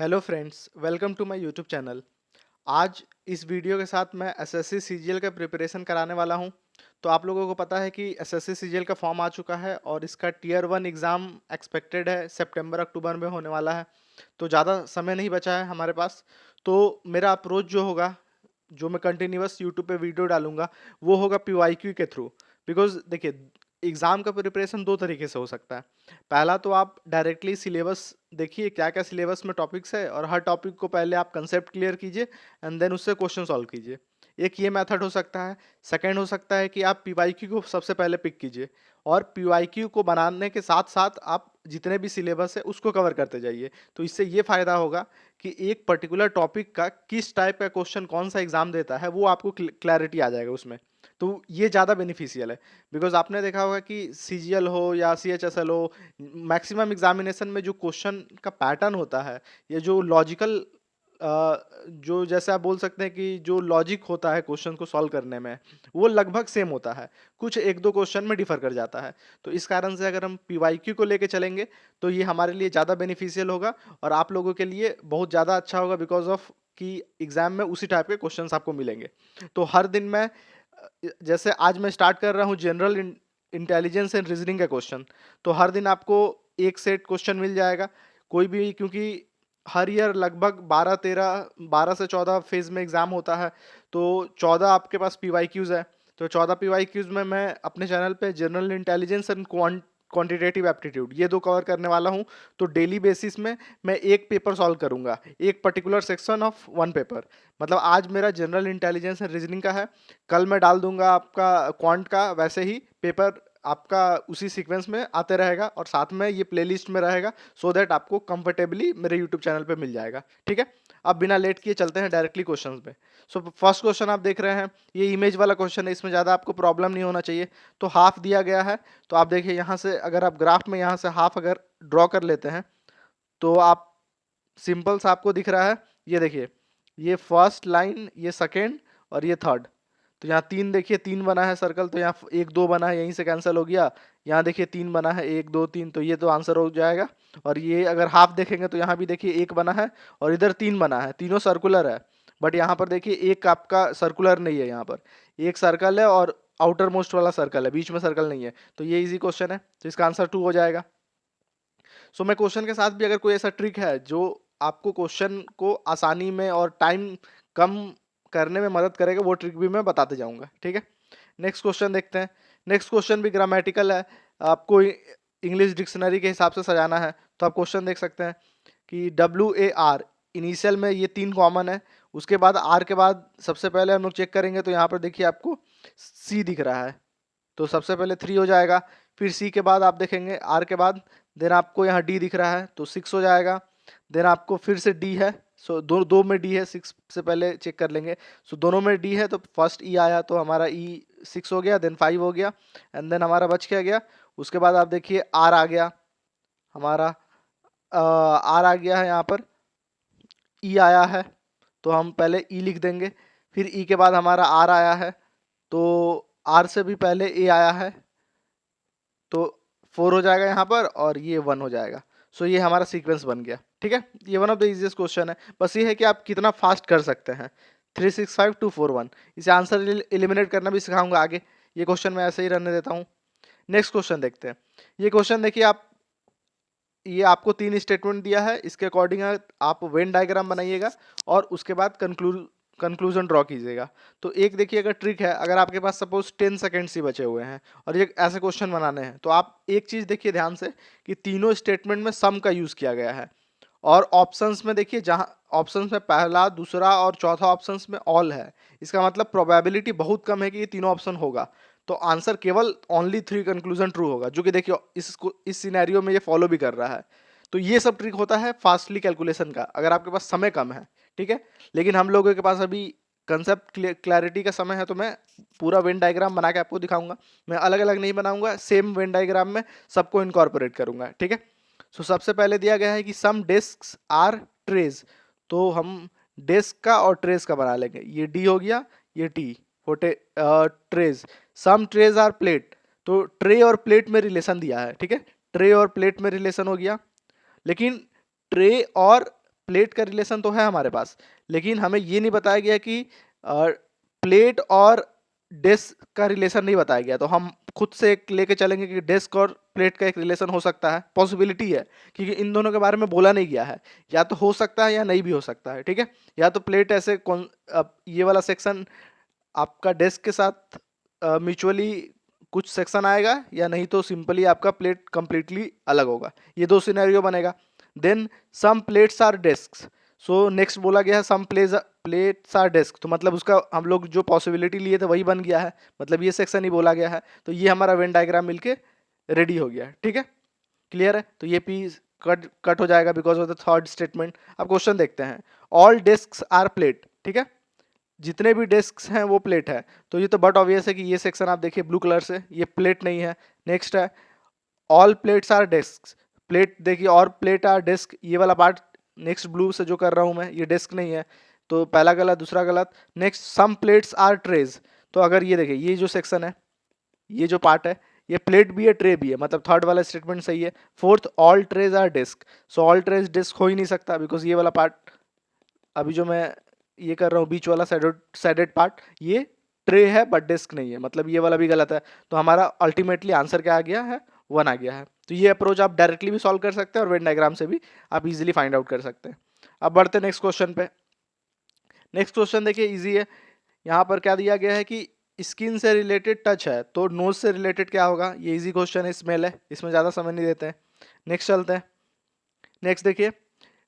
Hello friends, welcome to my YouTube channel. आज इस video के साथ मैं एसएससी सीजीएल का प्रिपरेशन कराने वाला हूं। तो आप लोगों को पता है कि एसएससी सीजीएल का फॉर्म आ चुका है और इसका टियर 1 एग्ज़ाम एक्सपेक्टेड है सितंबर अक्टूबर में होने वाला है। तो ज़्यादा समय नहीं बचा है हमारे पास। तो मेरा अप्रोच जो होगा, जो मैं कंटिन्यूअस यूट्यूब पे वीडियो डालूंगा, वो होगा पीवाईक्यू के थ्रू। बिकॉज देखिए, एग्ज़ाम का प्रिपरेशन दो तरीके से हो सकता है। पहला तो आप डायरेक्टली सिलेबस देखिए क्या क्या सिलेबस में टॉपिक्स है और हर टॉपिक को पहले आप कंसेप्ट क्लियर कीजिए एंड देन उससे क्वेश्चन सॉल्व कीजिए। एक ये मेथड हो सकता है। सेकंड हो सकता है कि आप पीवाईक्यू को सबसे पहले पिक कीजिए और पीवाईक्यू को बनाने के साथ साथ आप जितने भी सिलेबस है उसको कवर करते जाइए। तो इससे ये फायदा होगा कि एक पर्टिकुलर टॉपिक का किस टाइप का क्वेश्चन कौन सा एग्जाम देता है वो आपको क्लैरिटी आ जाएगा उसमें। तो ये ज़्यादा बेनिफिशियल है। बिकॉज आपने देखा होगा कि सीजीएल हो या सीएचएसएल हो, मैक्सिमम एग्जामिनेशन में जो क्वेश्चन का पैटर्न होता है, ये जो लॉजिकल जो जैसे आप बोल सकते हैं कि जो लॉजिक होता है क्वेश्चन को सॉल्व करने में, वो लगभग सेम होता है। कुछ एक दो क्वेश्चन में डिफर कर जाता है। तो इस कारण से अगर हम पीवाईक्यू को लेके चलेंगे तो ये हमारे लिए ज़्यादा बेनिफिशियल होगा और आप लोगों के लिए बहुत ज़्यादा अच्छा होगा। बिकॉज ऑफ कि एग्जाम में उसी टाइप के क्वेश्चंस आपको मिलेंगे। तो हर दिन मैं जैसे आज मैं स्टार्ट कर रहा हूँ जनरल इंटेलिजेंस एंड रीजनिंग का क्वेश्चन, तो हर दिन आपको एक सेट क्वेश्चन मिल जाएगा कोई भी। क्योंकि हर ईयर लगभग 12 से 14 फेज में एग्जाम होता है। तो 14 आपके पास पीवाईक्यूज है। तो 14 पीवाईक्यूज में मैं अपने चैनल पे general intelligence and quantitative aptitude ये दो कवर करने वाला हूँ। तो डेली बेसिस में मैं एक पेपर सॉल्व करूंगा, एक particular section of one paper. मतलब आज मेरा जनरल इंटेलिजेंस एंड रीजनिंग का है, कल मैं डाल दूंगा आपका क्वांट का। वैसे ही पेपर आपका उसी सीक्वेंस में आते रहेगा और साथ में ये प्लेलिस्ट में रहेगा, सो दैट आपको कंफर्टेबली मेरे यूट्यूब चैनल पे मिल जाएगा। ठीक है, अब बिना लेट किए चलते हैं डायरेक्टली क्वेश्चंस में। सो फर्स्ट क्वेश्चन आप देख रहे हैं, ये इमेज वाला क्वेश्चन है, इसमें ज़्यादा आपको प्रॉब्लम नहीं होना चाहिए। तो हाफ दिया गया है। तो आप देखिए यहाँ से अगर आप ग्राफ में यहाँ से हाफ अगर ड्रॉ कर लेते हैं तो आप सिंपल सा आपको दिख रहा है। ये देखिए, ये फर्स्ट लाइन, ये सेकेंड और ये थर्ड। तो यहाँ तीन देखिए, तीन बना है सर्कल, तो यहाँ एक दो बना है, यहीं से कैंसिल हो गया। यहाँ देखिए तीन बना है, एक दो तीन, तो ये तो आंसर हो जाएगा। और ये अगर हाफ देखेंगे तो यहाँ भी देखिए एक बना है और इधर तीन बना है, तीनों सर्कुलर है। बट यहाँ पर देखिए एक आपका सर्कुलर नहीं है, यहाँ पर एक सर्कल है और आउटर मोस्ट वाला सर्कल है, बीच में सर्कल नहीं है। तो ये इजी क्वेश्चन है, तो इसका आंसर 2 हो जाएगा। सो मैं क्वेश्चन के साथ भी अगर कोई ऐसा ट्रिक है जो आपको क्वेश्चन को आसानी में और टाइम कम करने में मदद करेगा, वो ट्रिक भी मैं बताते जाऊंगा। ठीक है, नेक्स्ट क्वेश्चन देखते हैं। नेक्स्ट क्वेश्चन भी ग्रामेटिकल है, आपको इंग्लिश डिक्शनरी के हिसाब से सजाना है। तो आप क्वेश्चन देख सकते हैं कि WAR इनिशियल में ये तीन कॉमन है। उसके बाद आर के बाद सबसे पहले हम लोग चेक करेंगे तो यहाँ पर देखिए आपको सी दिख रहा है, तो सबसे पहले 3 हो जाएगा। फिर सी के बाद आप देखेंगे आर के बाद, देन आपको यहाँ डी दिख रहा है तो 6 हो जाएगा। देन आपको फिर से डी है, सो दो दो में डी है, 6 से पहले चेक कर लेंगे। सो दोनों में डी है तो फर्स्ट ई आया, तो हमारा ई 6 हो गया, देन 5 हो गया एंड देन हमारा बच क्या गया। उसके बाद आप देखिए आर आ गया हमारा, आर आ गया है यहाँ पर, ई आया है तो हम पहले ई लिख देंगे। फिर ई के बाद हमारा आर आया है, तो आर से भी पहले ए आया है, तो 4 हो जाएगा यहाँ पर और ये 1 हो जाएगा। सो ये हमारा सीक्वेंस बन गया। ठीक है, ये one of the easiest question है। बस ये है कि आप कितना फास्ट कर सकते हैं। 365 241, इसे आंसर एलिमिनेट करना भी सिखाऊंगा आगे। ये क्वेश्चन मैं ऐसे ही रहने देता हूँ। नेक्स्ट क्वेश्चन देखते हैं। ये क्वेश्चन देखिए आप, ये आपको 3 स्टेटमेंट दिया है, इसके अकॉर्डिंग आप वेन डायग्राम बनाइएगा और उसके बाद कंक्लूजन ड्रॉ कीजिएगा। तो एक देखिए अगर ट्रिक है, अगर आपके पास सपोज 10 सेकेंड्स ही बचे हुए हैं और ये ऐसे क्वेश्चन बनाने हैं, तो आप एक चीज देखिए ध्यान से कि तीनों स्टेटमेंट में सम का यूज किया गया है। और ऑप्शंस में देखिए, जहां ऑप्शंस में पहला दूसरा और चौथा ऑप्शंस में ऑल है, इसका मतलब प्रोबेबिलिटी बहुत कम है कि ये तीनों ऑप्शन होगा। तो आंसर केवल ओनली 3 कंक्लूजन ट्रू होगा, जो कि देखिए इस सिनेरियो में ये फॉलो भी कर रहा है। तो ये सब ट्रिक होता है फास्टली कैलकुलेशन का, अगर आपके पास समय कम है। ठीक है, लेकिन हम लोगों के पास अभी कंसेप्ट क्लैरिटी का समय है, तो मैं पूरा वेन डायग्राम बना के आपको दिखाऊंगा। मैं अलग अलग नहीं बनाऊंगा, सेम वेन डायग्राम में सबको इनकॉर्पोरेट करूंगा। ठीक है, सो सबसे पहले दिया गया है कि सम डेस्क आर ट्रेज, तो हम डेस्क का और ट्रेज का बना लेंगे। ये डी हो गया, ये टी फोटे trays. Some trays are plate, तो ट्रे और प्लेट में रिलेशन दिया है। ठीक है, ट्रे और प्लेट में रिलेशन हो गया। लेकिन ट्रे और प्लेट का रिलेशन तो है हमारे पास, लेकिन हमें ये नहीं बताया गया कि प्लेट और डिस्क का रिलेशन नहीं बताया गया, तो हम खुद से एक लेके चलेंगे कि डिस्क और प्लेट का एक रिलेशन हो सकता है, पॉसिबिलिटी है, क्योंकि इन दोनों के बारे में बोला नहीं गया है, या तो हो सकता है या नहीं भी हो सकता है, ठीक है। या तो प्लेट ऐसे ये वाला सेक्शन आपका डिस्क के साथ म्यूचुअली कुछ सेक्शन आएगा, या नहीं तो सिंपली आपका प्लेट कंप्लीटली अलग होगा। ये दो सिनेरियो बनेगा। Then some plates are discs, so next बोला गया है सम प्लेट्स आर डिस्क, तो मतलब उसका हम लोग जो पॉसिबिलिटी लिए थे वही बन गया है, मतलब ये सेक्शन ही बोला गया है, तो ये हमारा वेन डायग्राम मिलके रेडी हो गया है, ठीक है। क्लियर है, तो ये पी कट हो जाएगा because of the third statement. अब क्वेश्चन देखते हैं। ऑल डिस्क्स आर प्लेट, ठीक है, जितने भी डिस्क्स हैं वो प्लेट है, तो ये तो बट ऑब्वियस है कि ये सेक्शन आप देखिए ब्लू कलर से, ये प्लेट नहीं है। नेक्स्ट है all plates are disc, plate देखिए, और प्लेट आर डिस्क, ये वाला पार्ट नेक्स्ट ब्लू से जो कर रहा हूं मैं, ये डिस्क नहीं है, तो पहला गलत, दूसरा गलत। Next some plates are trays, तो अगर ये देखिए ये जो सेक्शन है, ये जो पार्ट है, ये प्लेट भी है ट्रे भी है, मतलब थर्ड वाला स्टेटमेंट सही है। Fourth all trays are disc, so all trays disc हो ही नहीं सकता, बिकॉज ये वाला पार्ट अभी जो मैं ये कर रहा हूँ बीच वाला साइडेड पार्ट, ये ट्रे है बट डिस्क नहीं है, मतलब ये वाला भी गलत है। तो हमारा अल्टीमेटली आंसर क्या आ गया है, 1 आ गया है। तो ये अप्रोच आप डायरेक्टली भी सॉल्व कर सकते हैं और वेन डायग्राम से भी आप इजीली फाइंड आउट कर सकते हैं। अब बढ़ते हैं नेक्स्ट क्वेश्चन पे। नेक्स्ट क्वेश्चन देखिए इजी है। यहाँ पर क्या दिया गया है कि स्किन से रिलेटेड टच है, तो नोज से रिलेटेड क्या होगा, ये इजी क्वेश्चन है, स्मेल है, इसमें ज़्यादा समय नहीं देते हैं। नेक्स्ट चलते हैं। नेक्स्ट देखिए,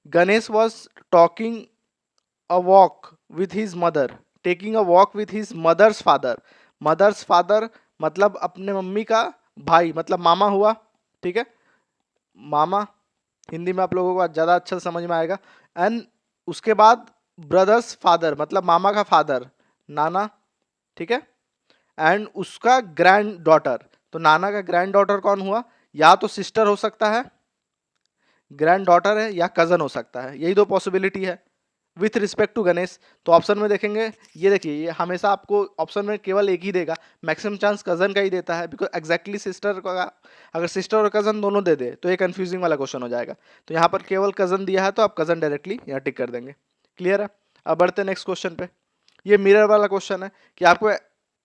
Ganesh was talking a walk with his mother, taking a walk with his mother's father, mother's father मतलब अपने मम्मी का भाई, मतलब मामा हुआ, ठीक है, मामा हिंदी में आप लोगों को ज़्यादा अच्छा समझ में आएगा। एंड उसके बाद ब्रदर्स फादर मतलब मामा का फादर, नाना, ठीक है, एंड उसका ग्रैंड डॉटर, तो नाना का ग्रैंड डॉटर कौन हुआ, या तो सिस्टर हो सकता है, ग्रैंड डॉटर है, या कजन हो सकता है, यही दो पॉसिबिलिटी है विथ रिस्पेक्ट टू गणेश। तो ऑप्शन में देखेंगे, ये देखिए, ये हमेशा आपको ऑप्शन में केवल एक ही देगा, मैक्सिमम चांस कजन का ही देता है, बिकॉज एग्जैक्टली सिस्टर का अगर सिस्टर और कजन दोनों दे दे तो ये कंफ्यूजिंग वाला क्वेश्चन हो जाएगा। तो यहाँ पर केवल कजन दिया है, तो आप कजन डायरेक्टली यहाँ टिक कर देंगे। क्लियर है। अब बढ़ते हैं नेक्स्ट क्वेश्चन पे। ये मिरर वाला क्वेश्चन है कि आपको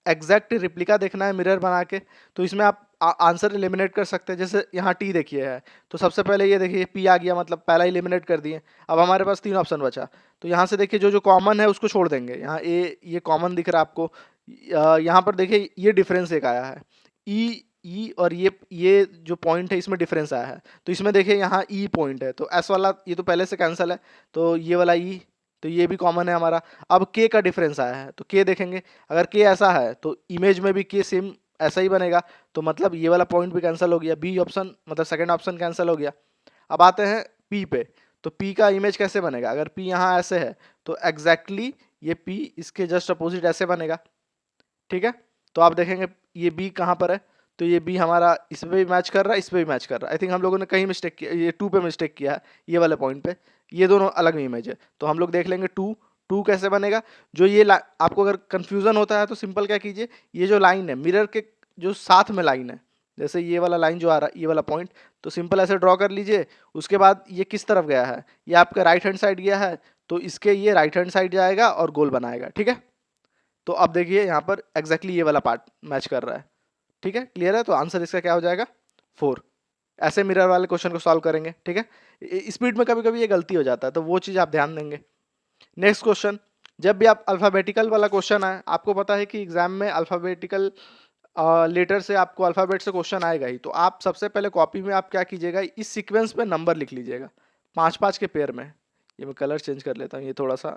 एग्जैक्ट रिप्लिका देखना है मिरर बना के, तो इसमें आप आंसर एलिमिनेट कर सकते हैं। जैसे यहाँ टी देखिए है, तो सबसे पहले ये देखिए पी आ गया, मतलब पहला एलिमिनेट कर दिए। अब हमारे पास 3 ऑप्शन बचा, तो यहाँ से देखिए जो जो कॉमन है उसको छोड़ देंगे। यहाँ ए ये कॉमन दिख रहा है आपको, यहाँ पर देखिए ये डिफरेंस एक आया है, ई और ये जो पॉइंट है इसमें डिफरेंस आया है, तो इसमें देखिए यहाँ ई पॉइंट है, तो एस वाला ये तो पहले से कैंसिल है, तो ये वाला ई, तो ये भी कॉमन है हमारा। अब के का डिफरेंस आया है, तो के देखेंगे, अगर के ऐसा है तो इमेज में भी के सेम ऐसा ही बनेगा, तो मतलब ये वाला पॉइंट भी कैंसिल हो गया, बी ऑप्शन मतलब सेकंड ऑप्शन कैंसिल हो गया। अब आते हैं पी पे, तो पी का इमेज कैसे बनेगा, अगर पी यहाँ ऐसे है तो एग्जैक्टली ये पी इसके जस्ट अपोजिट ऐसे बनेगा, ठीक है। तो आप देखेंगे ये बी कहाँ पर है, तो ये बी हमारा इस पे भी मैच कर रहा है, इस पे भी मैच कर रहा है। आई थिंक हम लोगों ने कहीं मिस्टेक किया, ये 2 पे मिस्टेक किया है, ये वाले पॉइंट पे, ये दोनों अलग इमेज है, तो हम लोग देख लेंगे 2 कैसे बनेगा। जो ये आपको अगर कंफ्यूजन होता है तो सिंपल क्या कीजिए, ये जो लाइन है मिरर के जो साथ में लाइन है, जैसे ये वाला लाइन जो आ रहा है, ये वाला पॉइंट, तो सिंपल ऐसे ड्रॉ कर लीजिए। उसके बाद ये किस तरफ गया है, ये आपका राइट हैंड साइड गया है, तो इसके ये राइट हैंड साइड जाएगा और गोल बनाएगा, ठीक है। तो अब देखिए यहाँ पर एग्जैक्टली ये वाला पार्ट मैच कर रहा है, ठीक है। क्लियर है, तो आंसर इसका क्या हो जाएगा 4। ऐसे मिरर वाले क्वेश्चन को सॉल्व करेंगे, ठीक है। स्पीड में कभी कभी ये गलती हो जाता है, तो वो चीज़ आप ध्यान देंगे। नेक्स्ट क्वेश्चन, जब भी आप अल्फ़ाबेटिकल वाला क्वेश्चन आए, आपको पता है कि एग्जाम में अल्फ़ाबेटिकल लेटर से आपको अल्फ़ाबेट से क्वेश्चन आएगा ही, तो आप सबसे पहले कॉपी में आप क्या कीजिएगा, इस सीक्वेंस पे नंबर लिख लीजिएगा 5-5 के पेयर में। ये मैं कलर चेंज कर लेता हूँ, ये थोड़ा सा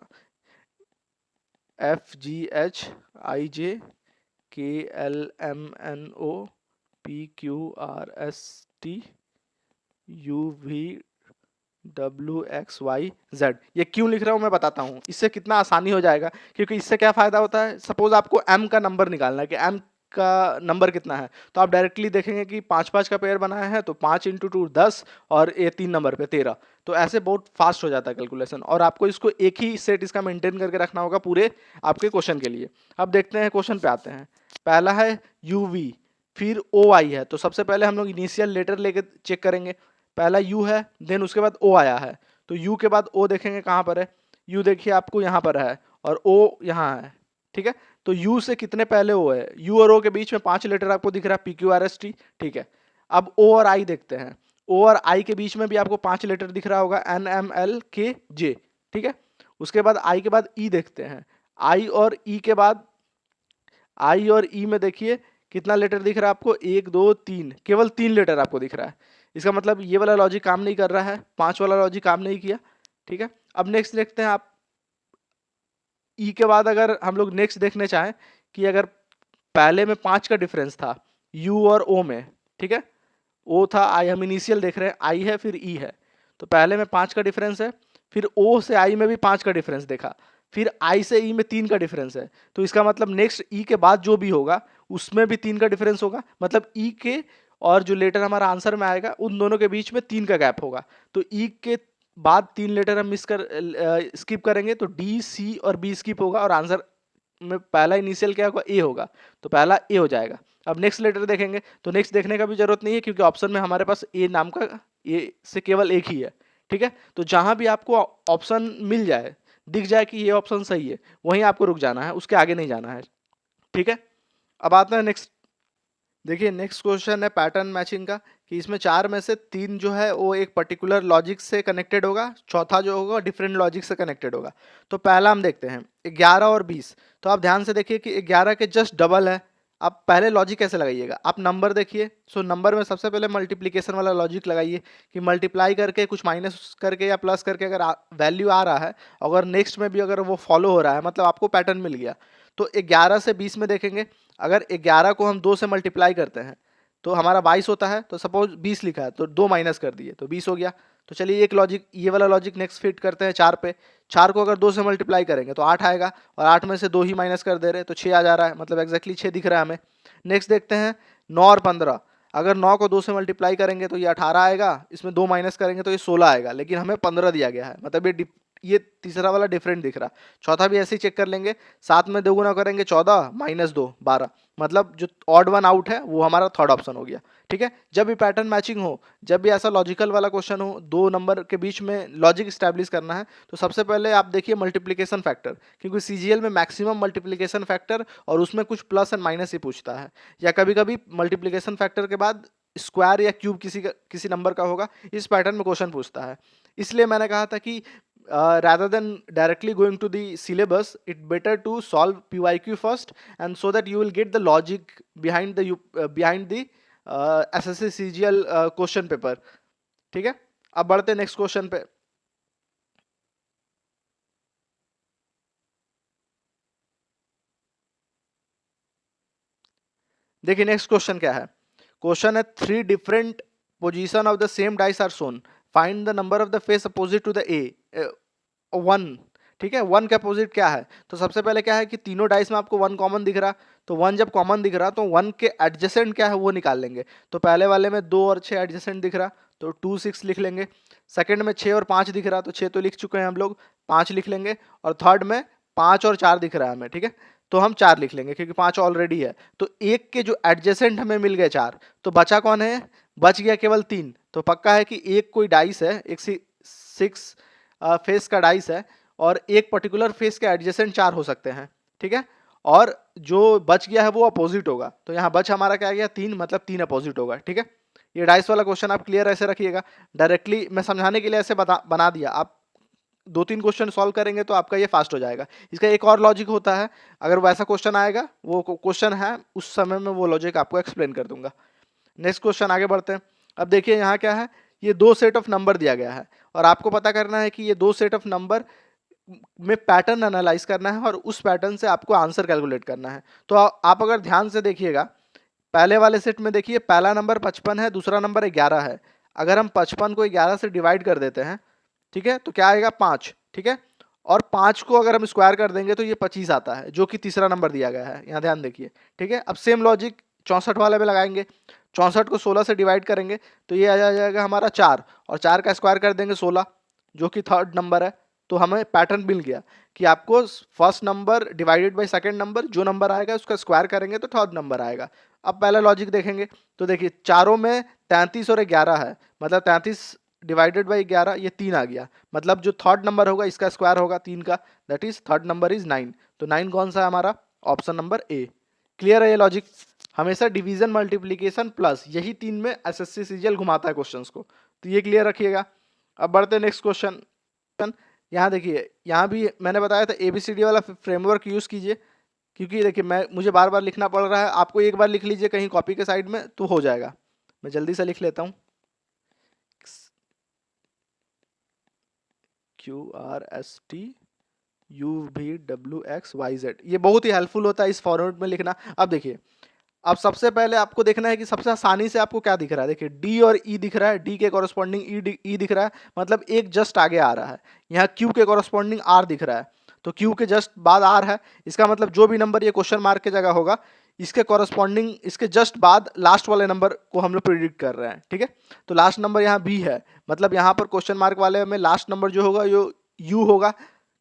FGHIKLMNOPQRSTUVWXYZ, ये क्यों लिख रहा हूँ मैं बताता हूँ, इससे कितना आसानी हो जाएगा। क्योंकि इससे क्या फ़ायदा होता है, सपोज आपको m का नंबर निकालना है कि m का नंबर कितना है, तो आप डायरेक्टली देखेंगे कि 5-5 का पेयर बनाया है, तो 5 × 2 10, और ये 3 नंबर पे 13, तो ऐसे बहुत फास्ट हो जाता है कैलकुलेशन, और आपको इसको एक ही सेट इसका मेंटेन करके रखना होगा पूरे आपके क्वेश्चन के लिए। अब देखते हैं क्वेश्चन पे आते हैं। पहला है UV, फिर OI है, तो सबसे पहले हम लोग इनिशियल लेटर लेके चेक करेंगे। पहला U है, देन उसके बाद O आया है, तो यू के बाद ओ देखेंगे कहाँ पर है, यू देखिए आपको यहाँ पर है और ओ यहाँ है, ठीक है। तो यू से कितने पहले ओ है, यू और ओ के बीच में 5 लेटर आपको दिख रहा है, P Q R S T, ठीक है। अब ओ और आई देखते हैं, ओ और आई के बीच में भी आपको 5 लेटर दिख रहा होगा, एन एम एल के जे, ठीक है। उसके बाद आई के बाद ई देखते हैं, आई और ई के बाद, आई और ई में देखिए कितना लेटर दिख रहा है आपको, 1 2 3, केवल 3 लेटर आपको दिख रहा है। इसका मतलब ये वाला लॉजिक काम नहीं कर रहा है, 5 वाला लॉजिक काम नहीं किया, ठीक है। अब नेक्स्ट देखते हैं आप, ई के बाद अगर हम लोग नेक्स्ट देखने चाहें कि अगर पहले में 5 का डिफरेंस था यू और ओ में, ठीक है, ओ था, आई हम इनिशियल देख रहे हैं, आई है फिर ई है, तो पहले में 5 का डिफरेंस है, फिर ओ से आई में भी 5 का डिफरेंस देखा, फिर आई से ई में 3 का डिफरेंस है, तो इसका मतलब नेक्स्ट ई के बाद जो भी होगा उसमें भी 3 का डिफरेंस होगा, मतलब ई के और जो लेटर हमारा आंसर में आएगा उन दोनों के बीच में 3 का गैप होगा। तो ई के बाद 3 लेटर हम मिस कर स्किप करेंगे तो डी सी और बी स्किप होगा और आंसर में पहला इनिशियल क्या होगा, ए होगा, तो पहला ए हो जाएगा। अब नेक्स्ट लेटर देखेंगे तो नेक्स्ट देखने का भी जरूरत नहीं है क्योंकि ऑप्शन में हमारे पास ए नाम का, ए से केवल एक ही है, ठीक है। तो जहां भी आपको ऑप्शन मिल जाए, दिख जाए कि ये ऑप्शन सही है, वहीं आपको रुक जाना है, उसके आगे नहीं जाना है, ठीक है। अब आते हैं नेक्स्ट, देखिए नेक्स्ट क्वेश्चन है पैटर्न मैचिंग का, कि इसमें 4 में से 3 जो है वो एक पर्टिकुलर लॉजिक से कनेक्टेड होगा, चौथा जो होगा डिफरेंट लॉजिक से कनेक्टेड होगा। तो पहला हम देखते हैं 11 और 20, तो आप ध्यान से देखिए कि 11 के जस्ट डबल है। आप पहले लॉजिक कैसे लगाइएगा, आप नंबर देखिए, सो नंबर में सबसे पहले मल्टीप्लिकेशन वाला लॉजिक लगाइए कि मल्टीप्लाई करके कुछ माइनस करके या प्लस करके अगर वैल्यू आ रहा है, अगर नेक्स्ट में भी अगर वो फॉलो हो रहा है मतलब आपको पैटर्न मिल गया। तो 11 से 20 में देखेंगे, अगर 11 को हम 2 से मल्टीप्लाई करते हैं तो हमारा 22 होता है, तो सपोज 20 लिखा है तो 2 माइनस कर दिए तो 20 हो गया। तो चलिए एक लॉजिक, ये वाला लॉजिक नेक्स्ट फिट करते हैं 4 पे, 4 को अगर 2 से मल्टीप्लाई करेंगे तो 8 आएगा और 8 में से 2 ही माइनस कर दे रहे तो 6 आ जा रहा है, मतलब एक्जैक्टली 6 दिख रहा है हमें। नेक्स्ट देखते हैं 9 और 15, अगर 9 को 2 से मल्टीप्लाई करेंगे तो ये 18 आएगा, इसमें 2 माइनस करेंगे तो ये 16 आएगा, लेकिन हमें 15 दिया गया है, मतलब ये तीसरा वाला डिफरेंट दिख रहा। चौथा भी ऐसे ही चेक कर लेंगे, 7 में 2 गुना करेंगे 14 माइनस 2 12, मतलब जो ऑड वन आउट है वो हमारा थर्ड ऑप्शन हो गया, ठीक है। जब भी पैटर्न मैचिंग हो, जब भी ऐसा लॉजिकल वाला क्वेश्चन हो, 2 नंबर के बीच में लॉजिक स्टैब्लिश करना है, तो सबसे पहले आप देखिए मल्टीप्लिकेशन फैक्टर, क्योंकि सीजीएल में मैक्सिमम मल्टीप्लिकेशन फैक्टर और उसमें कुछ प्लस एंड माइनस ही पूछता है, या कभी कभी मल्टीप्लिकेशन फैक्टर के बाद स्क्वायर या क्यूब किसी नंबर का होगा, इस पैटर्न में क्वेश्चन पूछता है। इसलिए मैंने कहा था कि rather than directly going to the syllabus, it better to solve PYQ first, and so that you will get the logic behind the SSC CGL question paper, ठीक है। अब बढ़ते नेक्स्ट क्वेश्चन पे। देखिए नेक्स्ट क्वेश्चन क्या है, question है 3 different position of the same dice are shown, find the number of the face opposite to the a 1, ठीक है। 1 का अपोजिट क्या है, तो सबसे पहले क्या है कि तीनों डाइस में आपको 1 कॉमन दिख रहा, तो 1 जब कॉमन दिख रहा तो 1 के एडजेसेंट क्या है वो निकाल लेंगे। तो पहले वाले में 2 और 6 एडजेसेंट दिख रहा तो 2 6 लिख लेंगे, सेकंड में 6 और 5 दिख रहा तो 6 तो लिख चुके हैं हम लोग, 5 लिख लेंगे, और थर्ड में 5 और 4 दिख रहा है हमें, ठीक है, तो हम 4 लिख लेंगे क्योंकि 5 ऑलरेडी है। तो एक के जो एडजेसेंट हमें मिल गए 4, तो बचा कौन है, बच गया केवल 3, तो पक्का है कि एक कोई डाइस है, एक 6 फेस का डाइस है और एक पर्टिकुलर फेस के एडजेसेंट 4 हो सकते हैं, ठीक है, और जो बच गया है वो अपोजिट होगा, तो यहाँ बच हमारा क्या गया 3, मतलब 3 अपोजिट होगा, ठीक है। ये डाइस वाला क्वेश्चन आप क्लियर ऐसे रखिएगा, डायरेक्टली मैं समझाने के लिए ऐसे बना दिया, आप 2-3 क्वेश्चन सॉल्व करेंगे तो आपका ये फास्ट हो जाएगा। इसका एक और लॉजिक होता है, अगर वैसा क्वेश्चन आएगा, वो क्वेश्चन है उस समय में वो लॉजिक आपको एक्सप्लेन कर दूंगा। नेक्स्ट क्वेश्चन आगे बढ़ते हैं। अब देखिए यहाँ क्या है, ये 2 सेट ऑफ नंबर दिया गया है और आपको पता करना है कि ये 2 सेट ऑफ नंबर में पैटर्न एनालाइज करना है और उस पैटर्न से आपको आंसर कैलकुलेट करना है। तो आप अगर ध्यान से देखिएगा, पहले वाले सेट में देखिए पहला नंबर 55 है, दूसरा नंबर 11 है, अगर हम 55 को 11 से डिवाइड कर देते हैं, ठीक है, तो क्या आएगा 5, ठीक है, और 5 को अगर हम स्क्वायर कर देंगे तो ये 25 आता है, जो कि तीसरा नंबर दिया गया है, यहाँ ध्यान देखिए, ठीक है। अब सेम लॉजिक 64 वाले में लगाएंगे, 64 को 16 से डिवाइड करेंगे तो ये आ जाएगा हमारा 4, और 4 का स्क्वायर कर देंगे 16, जो कि थर्ड नंबर है। तो हमें पैटर्न मिल गया कि आपको first number divided by second number, जो नंबर आएगा उसका स्क्वायर करेंगे तो थर्ड नंबर आएगा। अब पहला लॉजिक देखेंगे तो देखिए चारों में 33 और 11 है, मतलब 33 डिवाइडेड बाई 11, ये 3 आ गया। मतलब जो थर्ड नंबर होगा इसका स्क्वायर होगा 3 का, that is third number is 9। तो 9 कौन सा है हमारा? Option number A. क्लियर है ये लॉजिक? हमेशा डिवीजन मल्टीप्लीकेशन प्लस यही 3 में एसएससी सीजीएल घुमाता है क्वेश्चंस को, तो ये क्लियर रखिएगा। अब बढ़ते हैं नेक्स्ट क्वेश्चन। यहाँ देखिए, यहाँ भी मैंने बताया था एबीसीडी वाला फ्रेमवर्क यूज कीजिए, क्योंकि देखिए मुझे बार बार लिखना पड़ रहा है, आपको एक बार लिख लीजिए कहीं कॉपी के साइड में तो हो जाएगा। मैं जल्दी से लिख लेता हूँ, QRSTUVWXYZ, ये बहुत ही हेल्पफुल होता है इस फॉर्मेट में लिखना। अब देखिए, अब सबसे पहले आपको देखना है कि सबसे आसानी से आपको क्या दिख रहा है। देखिए डी और ई दिख रहा है, डी के कॉरस्पॉन्डिंग ई दिख रहा है, मतलब एक जस्ट आगे आ रहा है। यहाँ क्यू के कॉरस्पॉन्डिंग आर दिख रहा है, तो क्यू के जस्ट बाद आर है। इसका मतलब जो भी नंबर ये क्वेश्चन मार्क की जगह होगा, इसके कॉरस्पॉन्डिंग इसके जस्ट बाद लास्ट वाले नंबर को हम लोग प्रिडिक्ट कर रहे हैं, ठीक है। तो लास्ट नंबर यहाँ बी है, मतलब यहाँ पर क्वेश्चन मार्क वाले में लास्ट नंबर जो होगा यो यू होगा,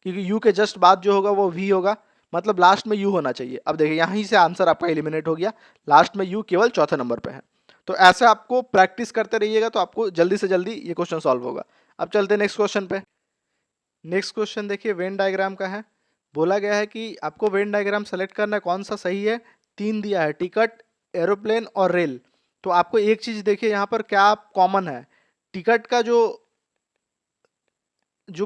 क्योंकि यू के जस्ट बाद जो होगा वो वी होगा, मतलब लास्ट में यू होना चाहिए। अब देखिए यहीं से आंसर आपका एलिमिनेट हो गया, लास्ट में यू केवल चौथे नंबर पे है। तो ऐसे आपको प्रैक्टिस करते रहिएगा तो आपको जल्दी से जल्दी ये क्वेश्चन सॉल्व होगा। अब चलते हैं नेक्स्ट क्वेश्चन पे। नेक्स्ट क्वेश्चन देखिए वेन डायग्राम का है। बोला गया है कि आपको वेन डायग्राम सेलेक्ट करना है, कौन सा सही है। 3 दिया है, टिकट, एरोप्लेन और रेल। तो आपको एक चीज देखिए यहाँ पर क्या कॉमन है। टिकट का जो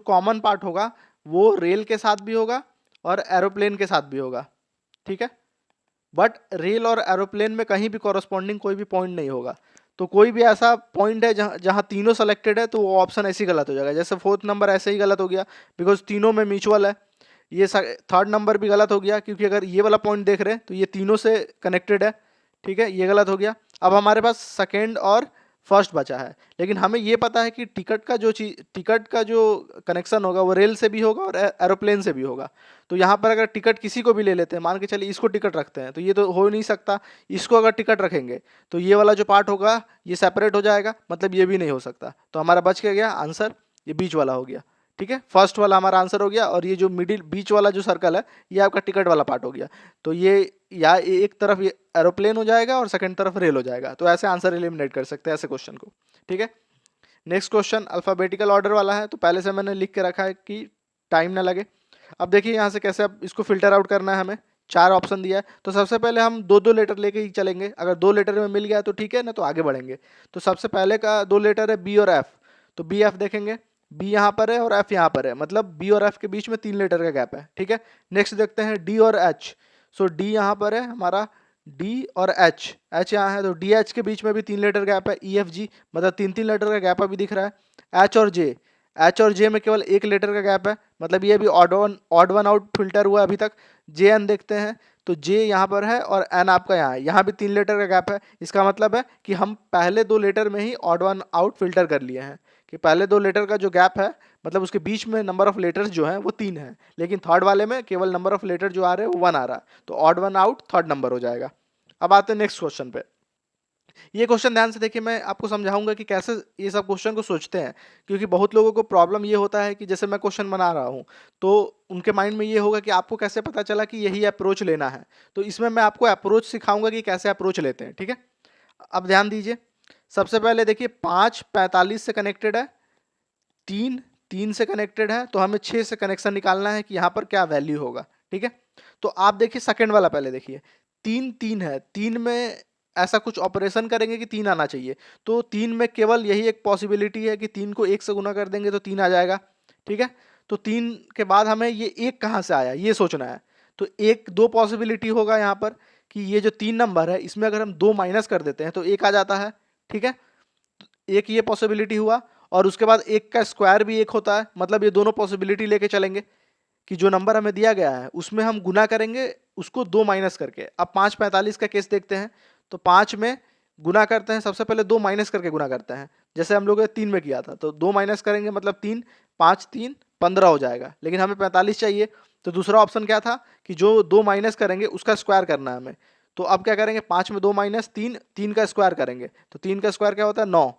कॉमन पार्ट होगा वो रेल के साथ भी होगा और एरोप्लेन के साथ भी होगा, ठीक है। बट रेल और एरोप्लेन में कहीं भी कॉरस्पॉन्डिंग कोई भी पॉइंट नहीं होगा। तो कोई भी ऐसा पॉइंट है जहाँ जहाँ तीनों सेलेक्टेड है तो वो ऑप्शन ऐसे ही गलत हो जाएगा। जैसे फोर्थ नंबर ऐसे ही गलत हो गया बिकॉज तीनों में म्यूचुअल है। ये थर्ड नंबर भी गलत हो गया क्योंकि अगर ये वाला पॉइंट देख रहे हैं तो ये तीनों से कनेक्टेड है, ठीक है, ये गलत हो गया। अब हमारे पास सेकेंड और फर्स्ट बचा है, लेकिन हमें ये पता है कि टिकट का जो कनेक्शन होगा वो रेल से भी होगा और एरोप्लेन से भी होगा। तो यहाँ पर अगर टिकट किसी को भी ले लेते हैं, मान के चलिए इसको टिकट रखते हैं, तो ये तो हो नहीं सकता। इसको अगर टिकट रखेंगे तो ये वाला जो पार्ट होगा ये सेपरेट हो जाएगा, मतलब ये भी नहीं हो सकता। तो हमारा बच के गया आंसर, ये बीच वाला हो गया, ठीक है। फर्स्ट वाला हमारा आंसर हो गया और ये जो मिडिल बीच वाला जो सर्कल है ये आपका टिकट वाला पार्ट हो गया। तो ये या एक तरफ ये एरोप्लेन हो जाएगा और सेकंड तरफ रेल हो जाएगा। तो ऐसे आंसर एलिमिनेट कर सकते हैं ऐसे क्वेश्चन को, ठीक है। नेक्स्ट क्वेश्चन अल्फाबेटिकल ऑर्डर वाला है, तो पहले से मैंने लिख के रखा है कि टाइम ना लगे। अब देखिए यहाँ से कैसे अब इसको फिल्टर आउट करना है। हमें 4 ऑप्शन दिया है, तो सबसे पहले हम 2-2 लेटर लेके ही चलेंगे। अगर 2 लेटर में मिल गया तो ठीक है ना, तो आगे बढ़ेंगे। तो सबसे पहले का 2 लेटर है बी और एफ, तो बी एफ देखेंगे। बी यहाँ पर है और एफ यहाँ पर है, मतलब बी और एफ के बीच में 3 लेटर का गैप है, ठीक है। नेक्स्ट देखते हैं डी और एच। सो डी यहाँ पर है हमारा, डी और एच, एच यहाँ है, तो डी एच के बीच में भी 3 लेटर गैप है। ई एफ जी मतलब 3-3 लेटर का गैप अभी दिख रहा है। एच और जे में केवल 1 लेटर का गैप है, मतलब ये भी ऑड वन आउट फिल्टर हुआ अभी तक। जे एन देखते हैं, तो जे यहाँ पर है और एन आपका यहाँ है, यहाँ भी 3 लेटर का गैप है। इसका मतलब है कि हम पहले 2 लेटर में ही ऑड वन आउट फिल्टर कर लिए हैं, कि पहले 2 लेटर का जो गैप है मतलब उसके बीच में नंबर ऑफ लेटर्स जो है वो 3 है, लेकिन थर्ड वाले में केवल नंबर ऑफ लेटर जो आ रहे हैं वो 1 आ रहा है, तो odd one out third number हो जाएगा। अब आते हैं नेक्स्ट क्वेश्चन पे। ये क्वेश्चन ध्यान से देखिए, मैं आपको समझाऊंगा कि कैसे ये सब क्वेश्चन को सोचते हैं, क्योंकि बहुत लोगों को प्रॉब्लम ये होता है कि जैसे मैं क्वेश्चन बना रहा हूँ तो उनके माइंड में ये होगा कि आपको कैसे पता चला कि यही अप्रोच लेना है। तो इसमें मैं आपको अप्रोच सिखाऊंगा कि कैसे अप्रोच लेते हैं, ठीक है। अब ध्यान दीजिए, सबसे पहले देखिए 5 45 से कनेक्टेड है, 3 3 से कनेक्टेड है, तो हमें 6 से कनेक्शन निकालना है कि यहाँ पर क्या वैल्यू होगा, ठीक है। तो आप देखिए सेकंड वाला पहले देखिए, 3 3 है, 3 में ऐसा कुछ ऑपरेशन करेंगे कि 3 आना चाहिए, तो 3 में केवल यही एक पॉसिबिलिटी है कि 3 को 1 से गुना कर देंगे तो 3 आ जाएगा, ठीक है। तो 3 के बाद हमें ये 1 कहाँ से आया ये सोचना है। तो एक 2 पॉसिबिलिटी होगा यहाँ पर कि ये जो 3 नंबर है इसमें अगर हम 2 माइनस कर देते हैं तो 1 आ जाता है, ठीक है। एक ये पॉसिबिलिटी हुआ, और उसके बाद 1 का स्क्वायर भी 1 होता है, मतलब ये दोनों पॉसिबिलिटी लेके चलेंगे कि जो नंबर हमें दिया गया है उसमें हम गुना करेंगे उसको 2 माइनस करके। अब 5 45 का केस देखते हैं, तो 5 में गुना करते हैं, सबसे पहले 2 माइनस करके गुना करते हैं, जैसे हम लोग 3 में किया था। तो 2 माइनस करेंगे मतलब 3, 5 3 15 हो जाएगा, लेकिन हमें 45 चाहिए। तो दूसरा ऑप्शन क्या था कि जो 2 माइनस करेंगे उसका स्क्वायर करना है हमें। तो अब क्या करेंगे, 5 में 2 माइनस 3, 3 का स्क्वायर करेंगे, तो 3 का स्क्वायर क्या होता है 9।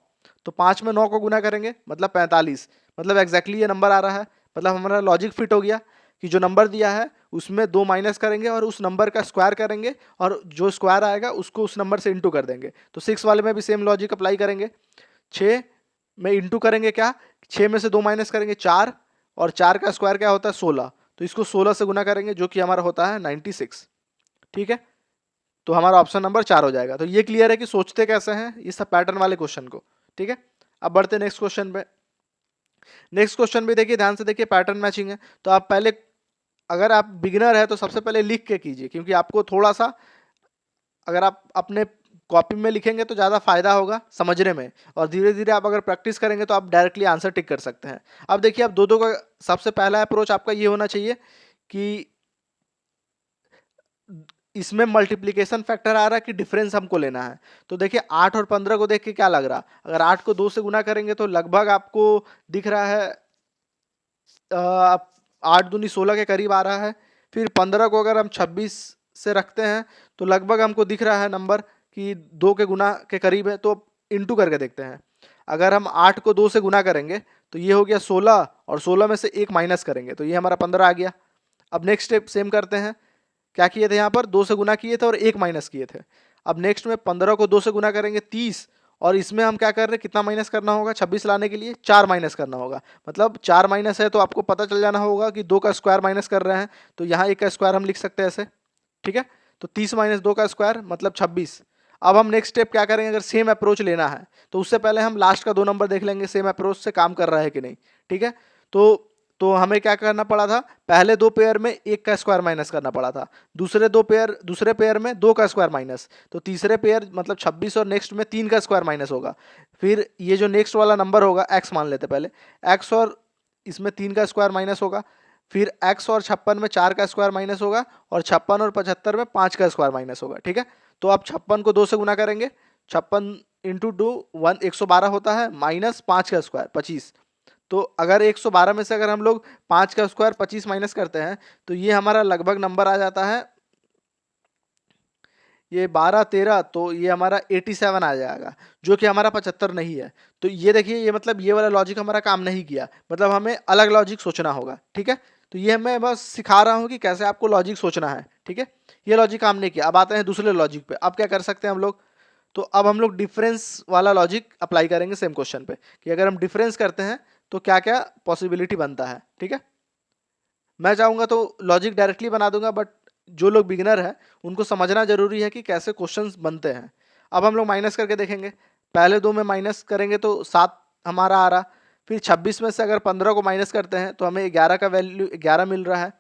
तो 5 में 9 को गुना करेंगे मतलब 45, मतलब एग्जैक्टली ये नंबर आ रहा है। मतलब हमारा लॉजिक फिट हो गया कि जो नंबर दिया है उसमें 2 माइनस करेंगे और उस नंबर का स्क्वायर करेंगे, और जो स्क्वायर आएगा उसको उस नंबर से इंटू कर देंगे। तो 6 वाले में भी सेम लॉजिक अप्लाई करेंगे। 6 में इंटू करेंगे क्या, 6 में से 2 माइनस करेंगे 4, और 4 का स्क्वायर क्या होता है 16, तो इसको 16 से गुना करेंगे जो कि हमारा होता है 96। ठीक है, तो हमारा ऑप्शन नंबर 4 हो जाएगा। तो ये क्लियर है कि सोचते कैसे हैं इस पैटर्न वाले क्वेश्चन को। ठीक है, अब बढ़ते नेक्स्ट क्वेश्चन पे। नेक्स्ट क्वेश्चन भी देखिए ध्यान से देखिए, पैटर्न मैचिंग है। तो आप पहले, अगर आप बिगिनर है तो सबसे पहले लिख के कीजिए, क्योंकि आपको थोड़ा सा, अगर आप अपने कॉपी में लिखेंगे तो ज़्यादा फायदा होगा समझने में, और धीरे धीरे आप अगर प्रैक्टिस करेंगे तो आप डायरेक्टली आंसर टिक कर सकते हैं। अब देखिए, अब दो दो का सबसे पहला अप्रोच आपका ये होना चाहिए कि इसमें मल्टीप्लिकेशन फैक्टर आ रहा है कि डिफरेंस हमको लेना है। तो देखिए 8 और 15 को देख के क्या लग रहा, अगर 8 को 2 से गुना करेंगे तो लगभग आपको दिख रहा है 8 दूनी 16 के करीब आ रहा है। फिर 15 को अगर हम 26 से रखते हैं तो लगभग हमको दिख रहा है नंबर कि 2 के गुना के करीब है। तो इंटू करके देखते हैं, अगर हम 8 को 2 से गुना करेंगे तो ये हो गया 16, और 16 में से 1 माइनस करेंगे तो ये हमारा 15 आ गया। अब नेक्स्ट स्टेप सेम करते हैं, क्या किए थे यहाँ पर 2 से गुना किए थे और 1 माइनस किए थे। अब नेक्स्ट में 15 को 2 से गुना करेंगे 30, और इसमें हम क्या कर रहे हैं, कितना माइनस करना होगा, 26 लाने के लिए 4 माइनस करना होगा। मतलब 4 माइनस है तो आपको पता चल जाना होगा कि 2 का स्क्वायर माइनस कर रहे हैं, तो यहाँ 1 का स्क्वायर हम लिख सकते हैं ऐसे। ठीक है, तो 30 माइनस 2 का स्क्वायर मतलब 26। अब हम नेक्स्ट स्टेप क्या करेंगे, अगर सेम अप्रोच लेना है तो उससे पहले हम लास्ट का 2 नंबर देख लेंगे सेम अप्रोच से काम कर रहा है कि नहीं। ठीक है, तो हमें क्या करना पड़ा था, पहले 2 पेयर में 1 का स्क्वायर माइनस करना पड़ा था, दूसरे पेयर में 2 का स्क्वायर माइनस, तो तीसरे पेयर मतलब 26 और नेक्स्ट में 3 का स्क्वायर माइनस होगा। फिर ये जो नेक्स्ट वाला नंबर होगा x मान लेते पहले, x और इसमें 3 का स्क्वायर माइनस होगा। फिर x और 56 में 4 का स्क्वायर माइनस होगा, और 56 और 75 में 5 का स्क्वायर माइनस होगा। ठीक है, तो आप 56 को 2 से गुना करेंगे, 56 इंटू 2 112 होता है, माइनस 5 का स्क्वायर 25। तो अगर 112 में से अगर हम लोग 5 का स्क्वायर 25 माइनस करते हैं तो ये हमारा लगभग नंबर आ जाता है, ये 12 13, तो ये हमारा 87 आ जाएगा, जो कि हमारा 75 नहीं है। तो ये देखिए, ये मतलब ये वाला लॉजिक हमारा काम नहीं किया, मतलब हमें अलग लॉजिक सोचना होगा। ठीक है, तो ये मैं बस सिखा रहा हूँ कि कैसे आपको लॉजिक सोचना है। ठीक है, ये लॉजिक काम नहीं किया। अब आते हैं दूसरे लॉजिक पे। अब क्या कर सकते हैं हम लोग, तो अब हम लोग डिफरेंस वाला लॉजिक अप्लाई करेंगे सेम क्वेश्चन पे, कि अगर हम डिफरेंस करते हैं तो क्या क्या पॉसिबिलिटी बनता है। ठीक है, मैं चाहूँगा तो लॉजिक डायरेक्टली बना दूंगा, बट जो लोग बिगिनर है उनको समझना जरूरी है कि कैसे क्वेश्चंस बनते हैं। अब हम लोग माइनस करके देखेंगे, पहले 2 में माइनस करेंगे तो 7 हमारा आ रहा। फिर 26 में से अगर 15 को माइनस करते हैं तो हमें 11 का वैल्यू 11 मिल रहा है।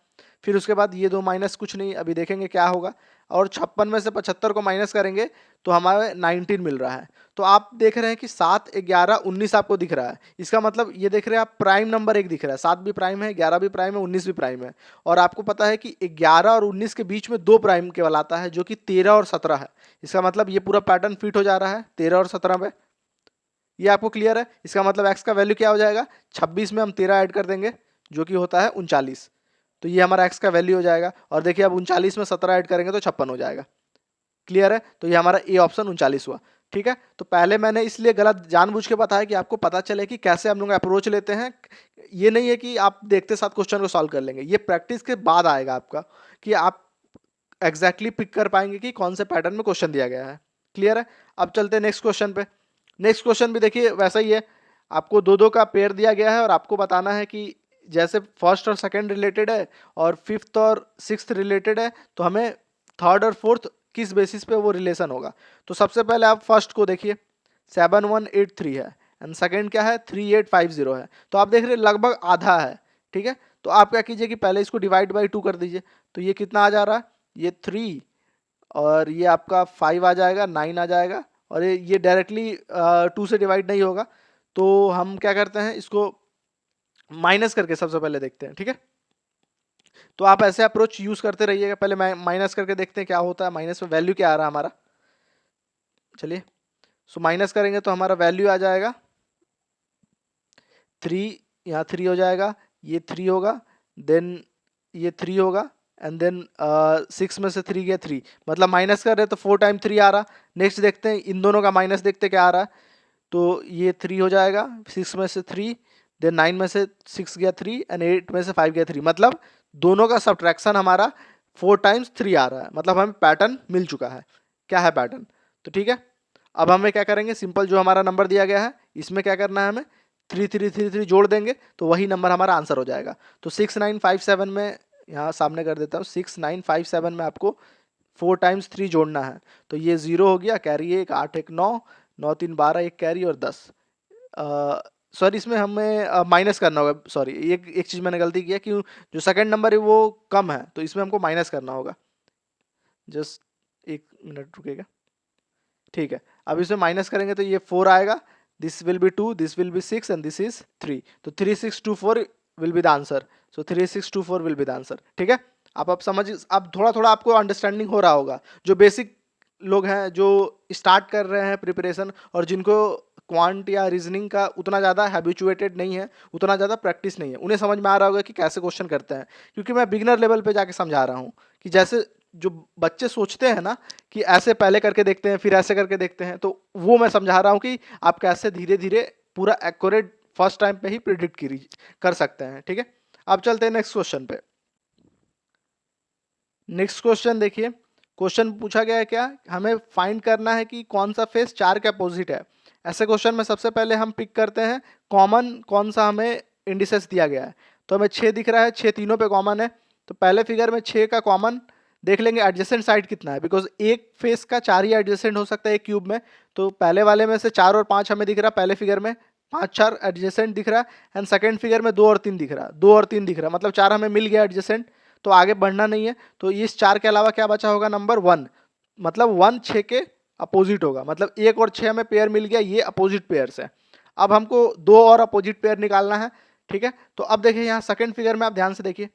फिर उसके बाद ये 2 माइनस कुछ नहीं, अभी देखेंगे क्या होगा। और 56 में से 75 को माइनस करेंगे तो हमारे 19 मिल रहा है। तो आप देख रहे हैं कि 7 11 19 आपको दिख रहा है, इसका मतलब ये देख रहे हैं आप प्राइम नंबर एक दिख रहा है, 7 भी प्राइम है, 11 भी प्राइम है, 19 भी प्राइम है। और आपको पता है कि 11 और 19 के बीच में 2 प्राइम केवल आता है, जो कि 13 और 17 है। इसका मतलब ये पूरा पैटर्न फिट हो जा रहा है 13 और 17 में। ये आपको क्लियर है। इसका मतलब x का वैल्यू क्या हो जाएगा, 26 में हम 13 ऐड कर देंगे जो कि होता है 39, तो ये हमारा x का वैल्यू हो जाएगा। और देखिए अब 39 में 17 ऐड करेंगे तो 56 हो जाएगा। क्लियर है, तो ये हमारा ए ऑप्शन 39 हुआ। ठीक है, तो पहले मैंने इसलिए गलत जानबूझ के बताया कि आपको पता चले कि कैसे हम लोग अप्रोच लेते हैं। ये नहीं है कि आप देखते साथ क्वेश्चन को सॉल्व कर लेंगे, ये प्रैक्टिस के बाद आएगा आपका, कि आप एग्जैक्टली पिक कर पाएंगे कि कौन से पैटर्न में क्वेश्चन दिया गया है। क्लियर है, अब चलते हैं नेक्स्ट क्वेश्चन पे। नेक्स्ट क्वेश्चन भी देखिए वैसा ही है, आपको दो दो का पेयर दिया गया है और आपको बताना है कि जैसे फर्स्ट और सेकंड रिलेटेड है और फिफ्थ और सिक्स्थ रिलेटेड है, तो हमें थर्ड और फोर्थ किस बेसिस पे वो रिलेशन होगा। तो सबसे पहले आप फर्स्ट को देखिए, 7183 है, एंड सेकंड क्या है 3850 है। तो आप देख रहे हैं लगभग आधा है। ठीक है, तो आप क्या कीजिए कि पहले इसको डिवाइड बाई 2 कर दीजिए, तो ये कितना आ जा रहा है, ये 3, और ये आपका 5 आ जाएगा, 9 आ जाएगा, और ये डायरेक्टली 2 से डिवाइड नहीं होगा। तो हम क्या करते हैं, इसको माइनस करके सबसे पहले देखते हैं। ठीक है, तो आप ऐसे अप्रोच यूज करते रहिएगा। पहले माइनस करके देखते हैं क्या होता है, माइनस में वैल्यू क्या आ रहा है हमारा। चलिए, सो माइनस करेंगे तो हमारा वैल्यू आ जाएगा 3, यहाँ 3 हो जाएगा, ये 3 होगा, देन ये 3 होगा, एंड देन 6 में से 3 गया 3, मतलब माइनस कर रहे तो 4 टाइम 3 आ रहा। नेक्स्ट देखते हैं इन दोनों का माइनस, देखते क्या आ रहा है। तो ये 3 हो जाएगा, 6 में से 3, देन 9 में से 6 गया 3, एंड 8 में से 5 गया 3, मतलब दोनों का सब्ट्रैक्शन हमारा 4 टाइम्स 3 आ रहा है, मतलब हमें पैटर्न मिल चुका है। क्या है पैटर्न, तो ठीक है। अब हमें क्या करेंगे, सिंपल जो हमारा नंबर दिया गया है इसमें क्या करना है हमें, 3333 जोड़ देंगे तो वही नंबर हमारा आंसर हो जाएगा। तो 6957 में यहाँ सामने कर देता हूँ, 6957 में आपको 4 टाइम्स 3 जोड़ना है। तो ये 0 हो गया, कैरी 1, 8 1 9, 9 3 12, एक कैरी और 10। सॉरी, इसमें हमें माइनस करना होगा, सॉरी एक चीज़ मैंने गलती किया कि जो सेकंड नंबर है वो कम है, तो इसमें हमको माइनस करना होगा। जस्ट 1 मिनट रुकेगा, ठीक है। अब इसमें माइनस करेंगे तो ये 4 आएगा, this will be 2, this will be 6 and this is 3। तो 3624 will be the answer. So 3624 will be the answer, ठीक है। आप समझ, अब थोड़ा थोड़ा आपको अंडरस्टैंडिंग हो रहा होगा। जो बेसिक लोग हैं, जो स्टार्ट कर रहे हैं प्रिपरेशन, और जिनको क्वांट या रीजनिंग का उतना ज़्यादा हैबिचुएटेड नहीं है, उतना ज़्यादा प्रैक्टिस नहीं है, उन्हें समझ में आ रहा होगा कि कैसे क्वेश्चन करते हैं। क्योंकि मैं बिगिनर लेवल पे जाके समझा रहा हूँ कि जैसे जो बच्चे सोचते हैं ना कि ऐसे पहले करके देखते हैं फिर ऐसे करके देखते हैं, तो वो मैं समझा रहा हूँ कि आप कैसे धीरे धीरे पूरा एक्यूरेट फर्स्ट टाइम पे ही प्रिडिक्ट कर सकते हैं, ठीक है। अब चलते हैं नेक्स्ट क्वेश्चन पे। नेक्स्ट क्वेश्चन देखिए, क्वेश्चन पूछा गया है क्या, हमें फाइंड करना है कि कौन सा फेस 4 के अपोजिट है। ऐसे क्वेश्चन में सबसे पहले हम पिक करते हैं कॉमन कौन सा हमें इंडिसेस दिया गया है। तो हमें 6 दिख रहा है, 6 तीनों पे कॉमन है। तो पहले फिगर में 6 का कॉमन देख लेंगे, एडजेसेंट साइड कितना है, बिकॉज एक फेस का 4 ही एडजेसेंट हो सकता है एक क्यूब में। तो पहले वाले में से 4 और 5 हमें दिख रहा है, पहले फिगर में 5 4 एडजेसेंट दिख रहा है, एंड सेकंड फिगर में 2 और 3 दिख रहा है, 2 और 3 दिख रहा है, मतलब 4 हमें मिल गया एडजेसेंट। तो आगे बढ़ना नहीं है, तो इस 4 के अलावा क्या बचा होगा, नंबर 1, मतलब 1 6 के अपोजिट होगा, मतलब 1 और 6 हमें पेयर मिल गया, ये अपोजिट पेयर्स है। अब हमको 2 और अपोजिट पेयर निकालना है, ठीक है। तो अब देखिए यहाँ सेकंड फिगर में आप ध्यान से देखिए,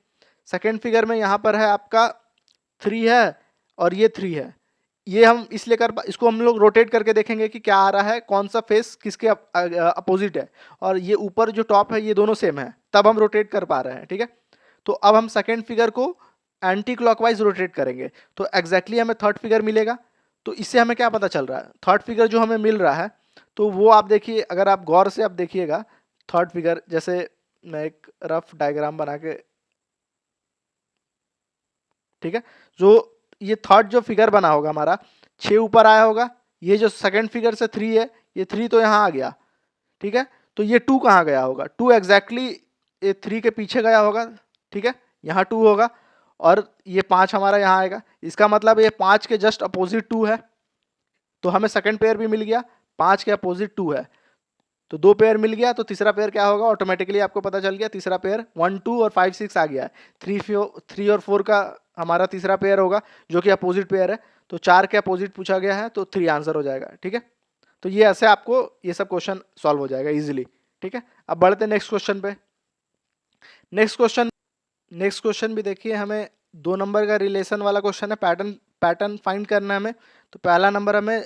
सेकंड फिगर में यहाँ पर है आपका 3 है और ये 3 है। ये हम इसलिए इसको हम लोग रोटेट करके देखेंगे कि क्या आ रहा है, कौन सा फेस किसके अपोजिट है, और ये ऊपर जो टॉप है ये दोनों सेम है, तब हम रोटेट कर पा रहे हैं, ठीक है। तो अब हम सेकेंड फिगर को एंटी क्लॉकवाइज रोटेट करेंगे, तो एग्जैक्टली हमें थर्ड फिगर मिलेगा। तो इससे हमें क्या पता चल रहा है, थर्ड फिगर जो हमें मिल रहा है, तो वो आप देखिए, अगर आप गौर से आप देखिएगा थर्ड फिगर, जैसे मैं एक रफ डायग्राम बना के, ठीक है, जो ये थर्ड जो फिगर बना होगा हमारा, 6 ऊपर आया होगा, ये जो सेकंड फिगर से 3 है, ये 3 तो यहाँ आ गया, ठीक है। तो ये 2 कहाँ गया होगा, 2 एग्जैक्टली ये 3 के पीछे गया होगा, ठीक है, यहाँ 2 होगा, और ये 5 हमारा यहाँ आएगा। इसका मतलब ये 5 के जस्ट अपोजिट 2 है, तो हमें सेकंड पेयर भी मिल गया, 5 के अपोजिट 2 है, तो 2 पेयर मिल गया। तो तीसरा पेयर क्या होगा, ऑटोमेटिकली आपको पता चल गया, तीसरा पेयर 1 2 और 5 6 आ गया है, 3 और 4 का हमारा तीसरा पेयर होगा जो कि अपोजिट पेयर है। तो 4 के अपोजिट पूछा गया है, तो 3 आंसर हो जाएगा, ठीक है। तो ये ऐसे आपको ये सब क्वेश्चन सॉल्व हो जाएगा इजीली, ठीक है। अब बढ़ते हैं नेक्स्ट क्वेश्चन पे। नेक्स्ट क्वेश्चन भी देखिए, हमें 2 नंबर का रिलेशन वाला क्वेश्चन है, पैटर्न फाइंड करना है हमें। तो पहला नंबर हमें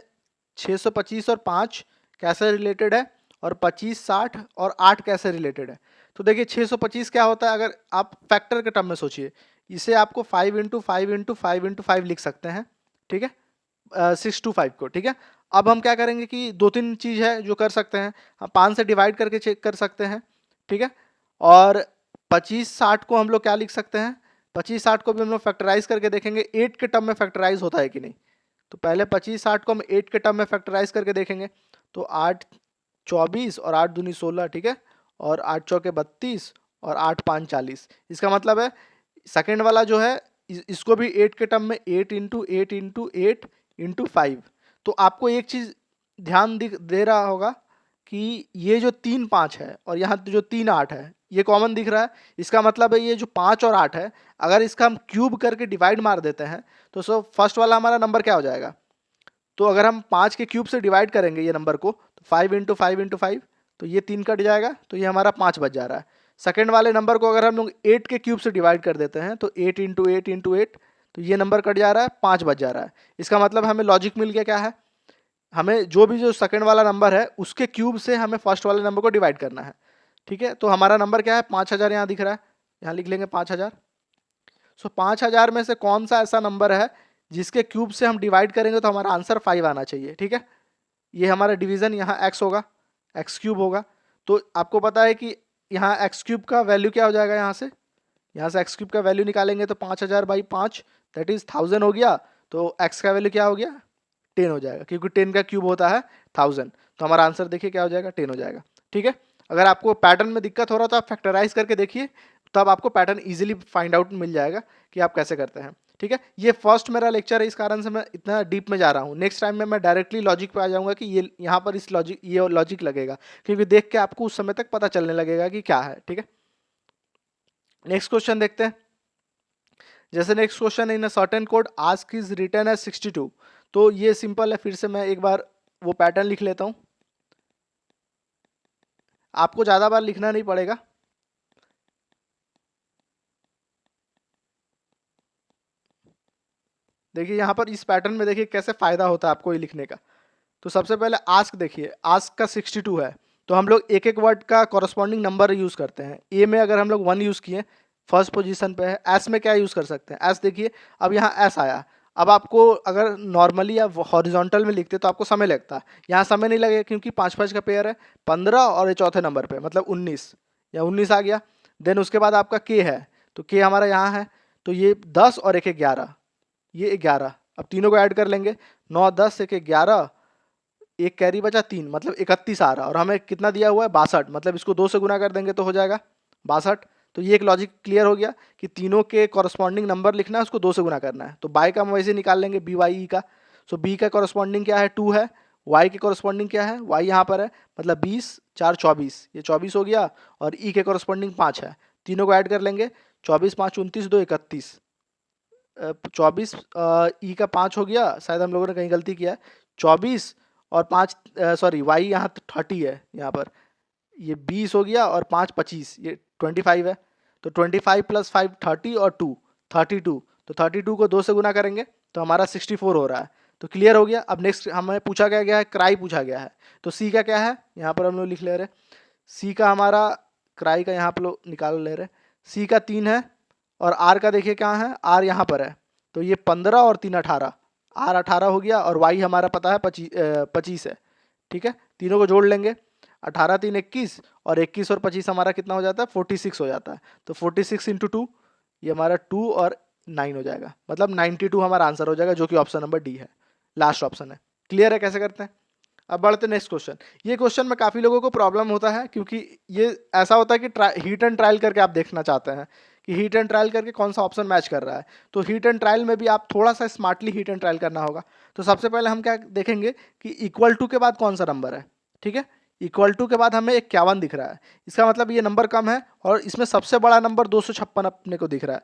625 और 5 कैसे रिलेटेड है, और 25 60 और 8 कैसे रिलेटेड है। तो देखिए 625 क्या होता है, अगर आप फैक्टर के टर्म में सोचिए, इसे आपको 5 इंटू 5 इंटू 5 इंटू 5 लिख सकते हैं, ठीक है, 625 को, ठीक है। अब हम क्या करेंगे कि 2-3 चीज़ है जो कर सकते हैं, हम 5 से डिवाइड करके चेक कर सकते हैं, ठीक है। और 25-60 को हम लोग क्या लिख सकते हैं, 25-60 को भी हम लोग फैक्टराइज करके देखेंगे 8 के टर्म में फैक्टराइज होता है कि नहीं। तो पहले 25-60 को हम 8 के टर्म में फैक्टराइज करके देखेंगे, तो 8 24 और 8 दूनी 16, ठीक है, और 8 चौके 32 और 8 5 40। इसका मतलब है सेकेंड वाला जो है इसको भी 8 के टर्म में 8 इंटू 8 इंटू 8 इंटू 5। तो आपको एक चीज़ ध्यान दे रहा होगा कि ये जो 3 5 है और यहाँ जो 3 8 है ये कॉमन दिख रहा है। इसका मतलब है ये जो 5 और 8 है, अगर इसका हम क्यूब करके डिवाइड मार देते हैं तो फर्स्ट वाला हमारा नंबर क्या हो जाएगा। तो अगर हम 5 के क्यूब से डिवाइड करेंगे ये नंबर को, तो 5 इंटू 5 इंटू 5, तो ये 3 कट जाएगा, तो ये हमारा 5 बच जा रहा है। सेकेंड वाले नंबर को अगर हम लोग 8 के क्यूब से डिवाइड कर देते हैं, तो 8 इंटू 8 इंटू 8, तो ये नंबर कट जा रहा है, 5 बच जा रहा है। इसका मतलब हमें लॉजिक मिल गया क्या है, हमें जो सेकंड वाला नंबर है उसके क्यूब से हमें फर्स्ट वाले नंबर को डिवाइड करना है, ठीक है। तो हमारा नंबर क्या है, 5000 यहाँ दिख रहा है, यहाँ लिख लेंगे 5000। सो 5000 में से कौन सा ऐसा नंबर है जिसके क्यूब से हम डिवाइड करेंगे तो हमारा आंसर 5 आना चाहिए, ठीक है। ये हमारा डिवीजन यहाँ x होगा, x क्यूब होगा। तो आपको पता है कि यहाँ x क्यूब का वैल्यू क्या हो जाएगा, यहाँ से x क्यूब का वैल्यू निकालेंगे तो 5000 बाई 5 दैट इज 1000 हो गया। तो x का वैल्यू क्या हो गया, 10 हो जाएगा, क्योंकि 10 का क्यूब होता है 1000। तो हमारा आंसर देखिए क्या हो जाएगा, 10 हो जाएगा। ठीक है, अगर आपको पैटर्न में दिक्कत हो रहा है तो आप फैक्टराइज करके देखिए, तब आपको पैटर्न इजीली फाइंड आउट मिल जाएगा कि आप कैसे करते हैं। ठीक है, ये फर्स्ट मेरा लेक्चर है, इस कारण से मैं इतना डीप में जा रहा हूँ। नेक्स्ट टाइम में मैं डायरेक्टली लॉजिक पे आ जाऊंगा कि ये यहाँ पर इस लॉजिक, ये लॉजिक लगेगा, क्योंकि देख के आपको उस समय तक पता चलने लगेगा कि क्या है। ठीक है, नेक्स्ट क्वेश्चन देखते हैं। जैसे next question, in a certain code ask is written as 62। तो ये सिंपल है, फिर से मैं एक बार वो पैटर्न लिख लेता हूँ, आपको ज़्यादा बार लिखना नहीं पड़ेगा। देखिए यहाँ पर इस पैटर्न में देखिए कैसे फायदा होता है आपको ये लिखने का। तो सबसे पहले आस्क देखिए, आस्क का 62 है, तो हम लोग एक एक वर्ड का कॉरस्पॉन्डिंग नंबर यूज़ करते हैं। ए में अगर हम लोग 1 यूज़ किए, फर्स्ट पोजीशन पे है। एस में क्या यूज़ कर सकते हैं, एस देखिए, अब यहाँ एस आया। अब आपको अगर नॉर्मली या हॉरिजॉन्टल में लिखते तो आपको समय लगता है, यहाँ समय नहीं लगेगा क्योंकि 5 5 का पेयर है, 15 और ये चौथे नंबर पे मतलब 19, या 19 आ गया। देन उसके बाद आपका के है, तो के हमारा यहाँ है, तो ये 10 और एक 11, ये 11। अब तीनों को ऐड कर लेंगे, 9 10 एक 11, एक कैरी बचा 3, मतलब 31 आ रहा, और हमें कितना दिया हुआ है 62, मतलब इसको 2 से गुना कर देंगे तो हो जाएगा 62। तो ये एक लॉजिक क्लियर हो गया कि तीनों के कॉरस्पॉन्डिंग नंबर लिखना है, उसको 2 से गुना करना है। तो बाय का हम वैसे निकाल लेंगे, बी वाई ई का। सो बी का कॉरस्पॉन्डिंग क्या है, 2 है। वाई के कॉरस्पॉन्डिंग क्या है, वाई यहाँ पर है, मतलब 20 4 24, ये 24 हो गया। और ई के कॉरस्पॉन्डिंग 5 है, तीनों को ऐड कर लेंगे, 24 5 29 2 31, 24 ई का 5 हो गया, शायद हम लोगों ने कहीं गलती किया है, 24 और 5, सॉरी वाई यहाँ 30 है यहाँ पर, ये 20 हो गया, और 5 25, ये 25 है। तो 25 प्लस 5 30 और 2 32, तो 32 को 2 से गुना करेंगे तो हमारा 64 हो रहा है। तो क्लियर हो गया। अब नेक्स्ट हमें पूछा गया है, क्राई पूछा गया है, तो सी का क्या है, यहाँ पर हम लोग लिख ले रहे, सी का हमारा, क्राई का यहाँ पर लोग निकाल ले रहे, सी का 3 है, और आर का देखिए कहाँ है, आर यहाँ पर है, तो ये 15 और 3 18, आर 18 हो गया, और वाई हमारा पता है 25 है। ठीक है, तीनों को जोड़ लेंगे, 18 3 21, और 21 और 25 हमारा कितना हो जाता है, 46 हो जाता है। तो 46 इंटू 2, ये हमारा 2 और 9 हो जाएगा, मतलब 92 हमारा आंसर हो जाएगा, जो कि ऑप्शन नंबर डी है, लास्ट ऑप्शन है। क्लियर है कैसे करते हैं। अब बढ़ते नेक्स्ट क्वेश्चन। ये क्वेश्चन में काफ़ी लोगों को प्रॉब्लम होता है, क्योंकि ये ऐसा होता है कि हीट एंड ट्रायल करके आप देखना चाहते हैं कि हीट एंड ट्रायल करके कौन सा ऑप्शन मैच कर रहा है। तो हीट एंड ट्रायल में भी आप थोड़ा सा स्मार्टली हीट एंड ट्रायल करना होगा। तो सबसे पहले हम क्या देखेंगे कि इक्वल टू के बाद कौन सा नंबर है। ठीक है, इक्वल टू के बाद हमें 51 दिख रहा है, इसका मतलब ये नंबर कम है, और इसमें सबसे बड़ा नंबर 256 अपने को दिख रहा है,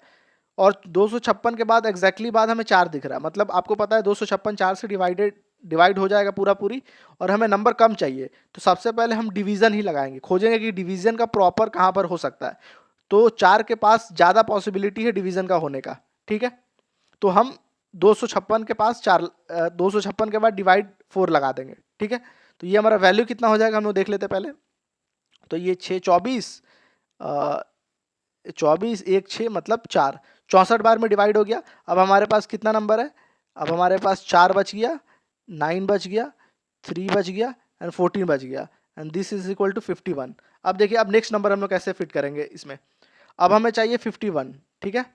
और 256 के बाद एग्जैक्टली बाद हमें 4 दिख रहा है, मतलब आपको पता है 256 4 से डिवाइड हो जाएगा पूरा पूरी, और हमें नंबर कम चाहिए। तो सबसे पहले हम डिवीजन ही लगाएंगे, खोजेंगे कि डिवीजन का प्रॉपर कहाँ पर हो सकता है। तो 4 के पास ज़्यादा पॉसिबिलिटी है डिवीजन का होने का। ठीक है, तो हम 256 के पास 4, 256 के बाद डिवाइड 4 लगा देंगे। ठीक है, तो ये हमारा वैल्यू कितना हो जाएगा हम लोग देख लेते हैं पहले। तो ये 6 24, 24 1 6 मतलब 4, 64 बार में डिवाइड हो गया। अब हमारे पास कितना नंबर है, अब हमारे पास 4 बच गया, 9 बच गया, 3 बच गया, एंड 14 बच गया, and this is equal to 51। अब देखिए, अब नेक्स्ट नंबर हम लोग कैसे फिट करेंगे इसमें। अब हमें चाहिए 51। ठीक है,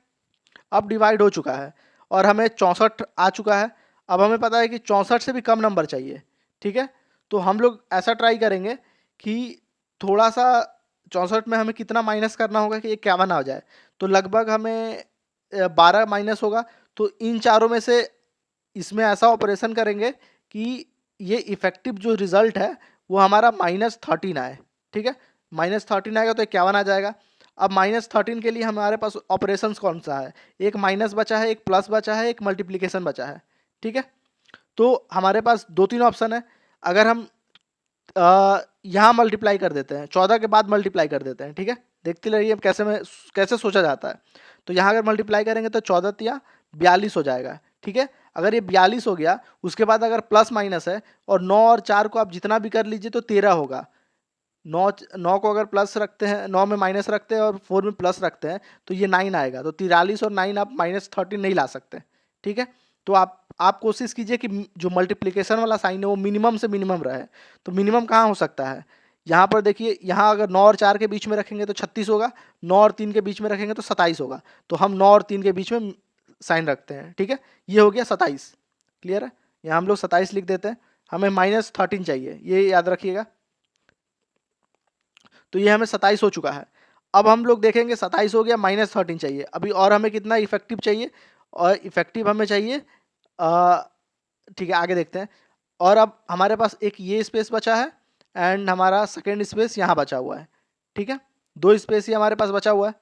अब डिवाइड हो चुका है, और हमें 64 आ चुका है। अब हमें पता है कि 64 से भी कम नंबर चाहिए। ठीक है, तो हम लोग ऐसा ट्राई करेंगे कि थोड़ा सा 64 में हमें कितना माइनस करना होगा कि 51 आ जाए। तो लगभग हमें 12 माइनस होगा। तो इन चारों में से इसमें ऐसा ऑपरेशन करेंगे कि ये इफेक्टिव जो रिजल्ट है वो हमारा -13 आए। ठीक है, -13 आएगा तो 51 आ जाएगा। अब -13 के लिए हमारे पास ऑपरेशन कौन सा है, एक माइनस बचा है, एक प्लस बचा है, एक मल्टीप्लीकेशन बचा है। ठीक है, तो हमारे पास 2 3 ऑप्शन है। अगर हम यहाँ मल्टीप्लाई कर देते हैं, 14 के बाद मल्टीप्लाई कर देते हैं। ठीक है, देखते रहिए कैसे सोचा जाता है। तो यहाँ अगर मल्टीप्लाई करेंगे तो 14 या 42 हो जाएगा। ठीक है, अगर ये 42 हो गया, उसके बाद अगर प्लस माइनस है, और 9 और 4 को आप जितना भी कर लीजिए तो 13 होगा। 9 को अगर प्लस रखते हैं, 9 में माइनस रखते हैं और 4 में प्लस रखते हैं, तो ये 9 आएगा। तो 43 और 9 आप -13 नहीं ला सकते। ठीक है, तो आप कोशिश कीजिए कि जो मल्टीप्लिकेशन वाला साइन है वो मिनिमम से मिनिमम रहे। तो मिनिमम कहाँ हो सकता है, यहाँ पर देखिए, यहाँ अगर 9 और 4 के बीच में रखेंगे तो 36 होगा, 9 और 3 के बीच में रखेंगे तो 27 होगा। तो हम 9 और 3 के बीच में साइन रखते हैं। ठीक है, ये हो गया 27। क्लियर है, यहाँ हम लोग 27 लिख देते हैं। हमें -13 चाहिए, ये याद रखिएगा। तो ये हमें 27 हो चुका है। अब हम लोग देखेंगे 27 हो गया, -13 चाहिए अभी, और हमें कितना इफेक्टिव चाहिए, और इफेक्टिव हमें चाहिए ठीक है, आगे देखते हैं। और अब हमारे पास एक ये स्पेस बचा है एंड हमारा सेकेंड स्पेस यहाँ बचा हुआ है, ठीक है, 2 स्पेस ही हमारे पास बचा हुआ है।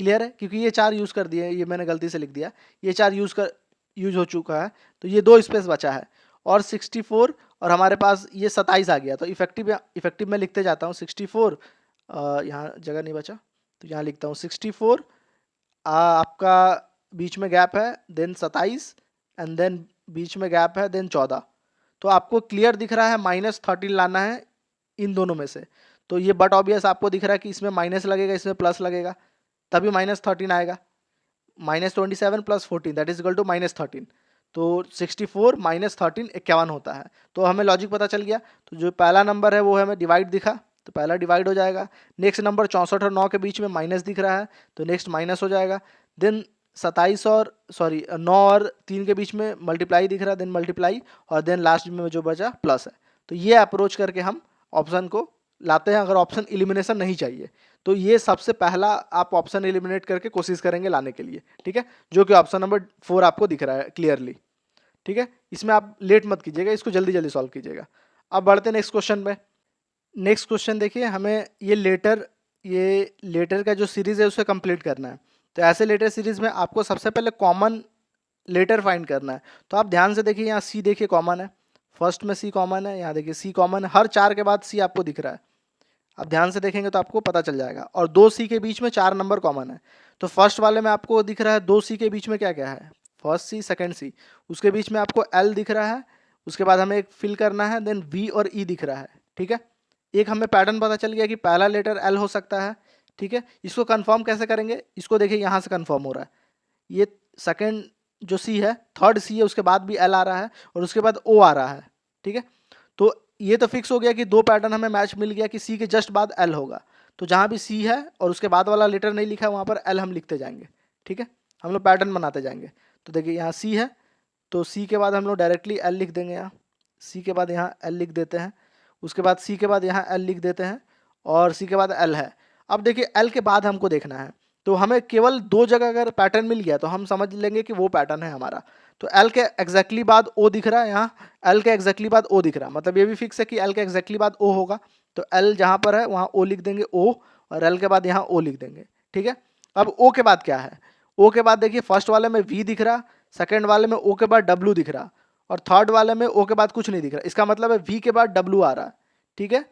क्लियर है, क्योंकि ये 4 यूज़ कर दिए, ये मैंने गलती से लिख दिया, ये 4 यूज़ हो चुका है, तो ये 2 स्पेस बचा है और 64, और हमारे पास ये 27 आ गया। तो इफेक्टिव में लिखते जाता हूँ 64, यहाँ जगह नहीं बचा तो यहाँ लिखता हूँ 64, आपका बीच में गैप है, देन 27, एंड देन बीच में गैप है, देन 14। तो आपको क्लियर दिख रहा है -13 लाना है इन दोनों में से। तो ये बट ऑब्वियस आपको दिख रहा है कि इसमें माइनस लगेगा, इसमें प्लस लगेगा, तभी -13 आएगा। -27 + 14 दैट इज इक्वल टू -13। तो 64 -13 51 होता है। तो हमें लॉजिक पता चल गया। तो जो पहला नंबर है वो हमें डिवाइड दिखा, तो पहला डिवाइड हो जाएगा। नेक्स्ट नंबर 64 और 9 के बीच में माइनस दिख रहा है, तो नेक्स्ट माइनस हो जाएगा। देन 9 और 3 के बीच में मल्टीप्लाई दिख रहा है, देन मल्टीप्लाई, और देन लास्ट में जो बचा प्लस है। तो ये अप्रोच करके हम ऑप्शन को लाते हैं, अगर ऑप्शन एलिमिनेशन नहीं चाहिए तो ये सबसे पहला आप ऑप्शन एलिमिनेट करके कोशिश करेंगे लाने के लिए, ठीक है, जो कि ऑप्शन नंबर 4 आपको दिख रहा है क्लियरली, ठीक है। इसमें आप लेट मत कीजिएगा, इसको जल्दी जल्दी सॉल्व कीजिएगा। अब बढ़ते हैं नेक्स्ट क्वेश्चन में। नेक्स्ट क्वेश्चन देखिए, हमें ये लेटर का जो सीरीज है उसे कंप्लीट करना है। तो ऐसे लेटर सीरीज में आपको सबसे पहले कॉमन लेटर फाइंड करना है। तो आप ध्यान से देखिए, यहाँ सी देखिए कॉमन है, फर्स्ट में सी कॉमन है, यहाँ देखिए सी कॉमन है, हर 4 के बाद सी आपको दिख रहा है। आप ध्यान से देखेंगे तो आपको पता चल जाएगा। और 2 सी के बीच में 4 नंबर कॉमन है। तो फर्स्ट वाले में आपको दिख रहा है 2 सी के बीच में क्या क्या है, फर्स्ट सी सेकंड सी, उसके बीच में आपको एल दिख रहा है, उसके बाद हमें एक फिल करना है, देन वी और ई दिख रहा है, ठीक है। एक हमें पैटर्न पता चल गया कि पहला लेटर एल हो सकता है, ठीक है। इसको कंफर्म कैसे करेंगे, इसको देखिए यहाँ से कंफर्म हो रहा है, ये सेकंड जो सी है, थर्ड सी है, उसके बाद भी एल आ रहा है और उसके बाद ओ आ रहा है, ठीक है। तो ये तो फिक्स हो गया कि 2 पैटर्न हमें मैच मिल गया कि सी के जस्ट बाद एल होगा। तो जहाँ भी सी है और उसके बाद वाला लेटर नहीं लिखा है वहाँ पर एल हम लिखते जाएंगे, ठीक है, हम लोग पैटर्न बनाते जाएंगे। तो देखिए यहाँ सी है, तो सी के बाद हम लोग डायरेक्टली एल लिख देंगे, यहाँ सी के बाद यहाँ एल लिख देते हैं, उसके बाद सी के बाद यहाँ एल लिख देते हैं, और सी के बाद एल है। अब देखिए एल के बाद हमको देखना है, तो हमें केवल 2 जगह अगर पैटर्न मिल गया तो हम समझ लेंगे कि वो पैटर्न है हमारा। तो एल के एग्जैक्टली बाद ओ दिख रहा है, यहाँ एल के एग्जैक्टली बाद ओ दिख रहा है, मतलब ये भी फिक्स है कि एल के एग्जैक्टली बाद ओ होगा। तो एल जहाँ पर है वहाँ ओ लिख देंगे ओ, और एल के बाद यहाँ ओ लिख देंगे, ठीक है। अब ओ के बाद क्या है, ओ के बाद देखिए फर्स्ट वाले में वी दिख रहा, सेकेंड वाले में ओ के बाद डब्ल्यू दिख रहा, और थर्ड वाले में ओ के बाद कुछ नहीं दिख रहा। इसका मतलब है वी के बाद डब्ल्यू आ रहा है, ठीक है।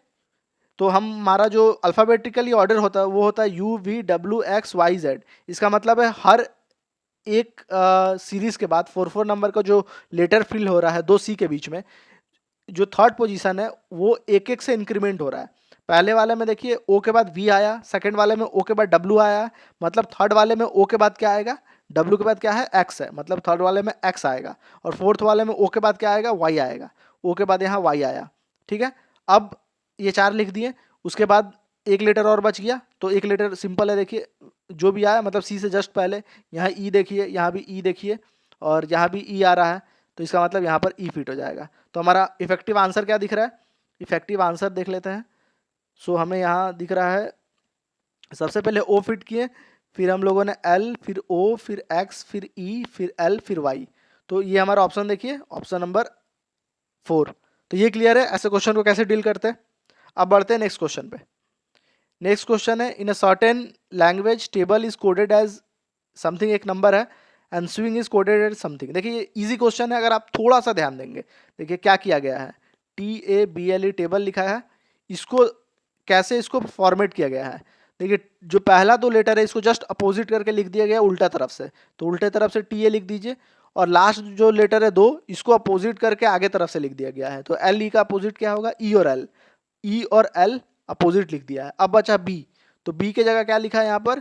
तो हमारा जो अल्फ़ाबेटिकली ऑर्डर होता है वो होता है U V W X Y Z. इसका मतलब है हर एक सीरीज के बाद 4 नंबर का जो लेटर फिल हो रहा है 2 सी के बीच में, जो थर्ड पोजीशन है वो एक एक से इंक्रीमेंट हो रहा है। पहले वाले में देखिए ओ के बाद वी आया, सेकंड वाले में ओ के बाद डब्ल्यू आया, मतलब थर्ड वाले में ओ के बाद क्या आएगा, डब्ल्यू के बाद क्या है, एक्स है, मतलब थर्ड वाले में एक्स आएगा। और फोर्थ वाले में ओ के बाद क्या आएगा, वाई आएगा, ओ के बाद यहाँ वाई आया, ठीक है। अब ये 4 लिख दिए, उसके बाद एक लेटर और बच गया, तो एक लेटर सिंपल है, देखिए जो भी आया, मतलब सी से जस्ट पहले यहाँ ई देखिए, यहाँ भी ई देखिए, और यहाँ भी ई आ रहा है, तो इसका मतलब यहाँ पर ई फिट हो जाएगा। तो हमारा इफेक्टिव आंसर क्या दिख रहा है, इफेक्टिव आंसर देख लेते हैं। सो हमें यहाँ दिख रहा है, सबसे पहले ओ फिट किए, फिर हम लोगों ने एल, फिर ओ, फिर एक्स, फिर ई, फिर एल, फिर वाई। तो ये हमारा ऑप्शन देखिए, ऑप्शन नंबर 4। तो ये क्लियर है ऐसे क्वेश्चन को कैसे डील करते हैं। अब बढ़ते हैं नेक्स्ट क्वेश्चन पे। नेक्स्ट क्वेश्चन है, in a certain language table is coded as something, एक नंबर है, and swing is coded as something. देखिए ये इजी क्वेश्चन है, अगर आप थोड़ा सा ध्यान देंगे। देखिए क्या किया गया है, TABLE टेबल लिखा है, इसको कैसे इसको फॉर्मेट किया गया है। देखिए जो पहला 2 लेटर है इसको जस्ट अपोजिट करके लिख दिया गया उल्टा तरफ से, तो उल्टे तरफ से TA लिख दीजिए, और लास्ट जो लेटर है 2 इसको अपोजिट करके आगे तरफ से लिख दिया गया है। तो LE का अपोजिट क्या होगा, E और L, E और L अपोजिट लिख दिया है। अब बचा B, तो B के जगह क्या लिखा है, यहाँ पर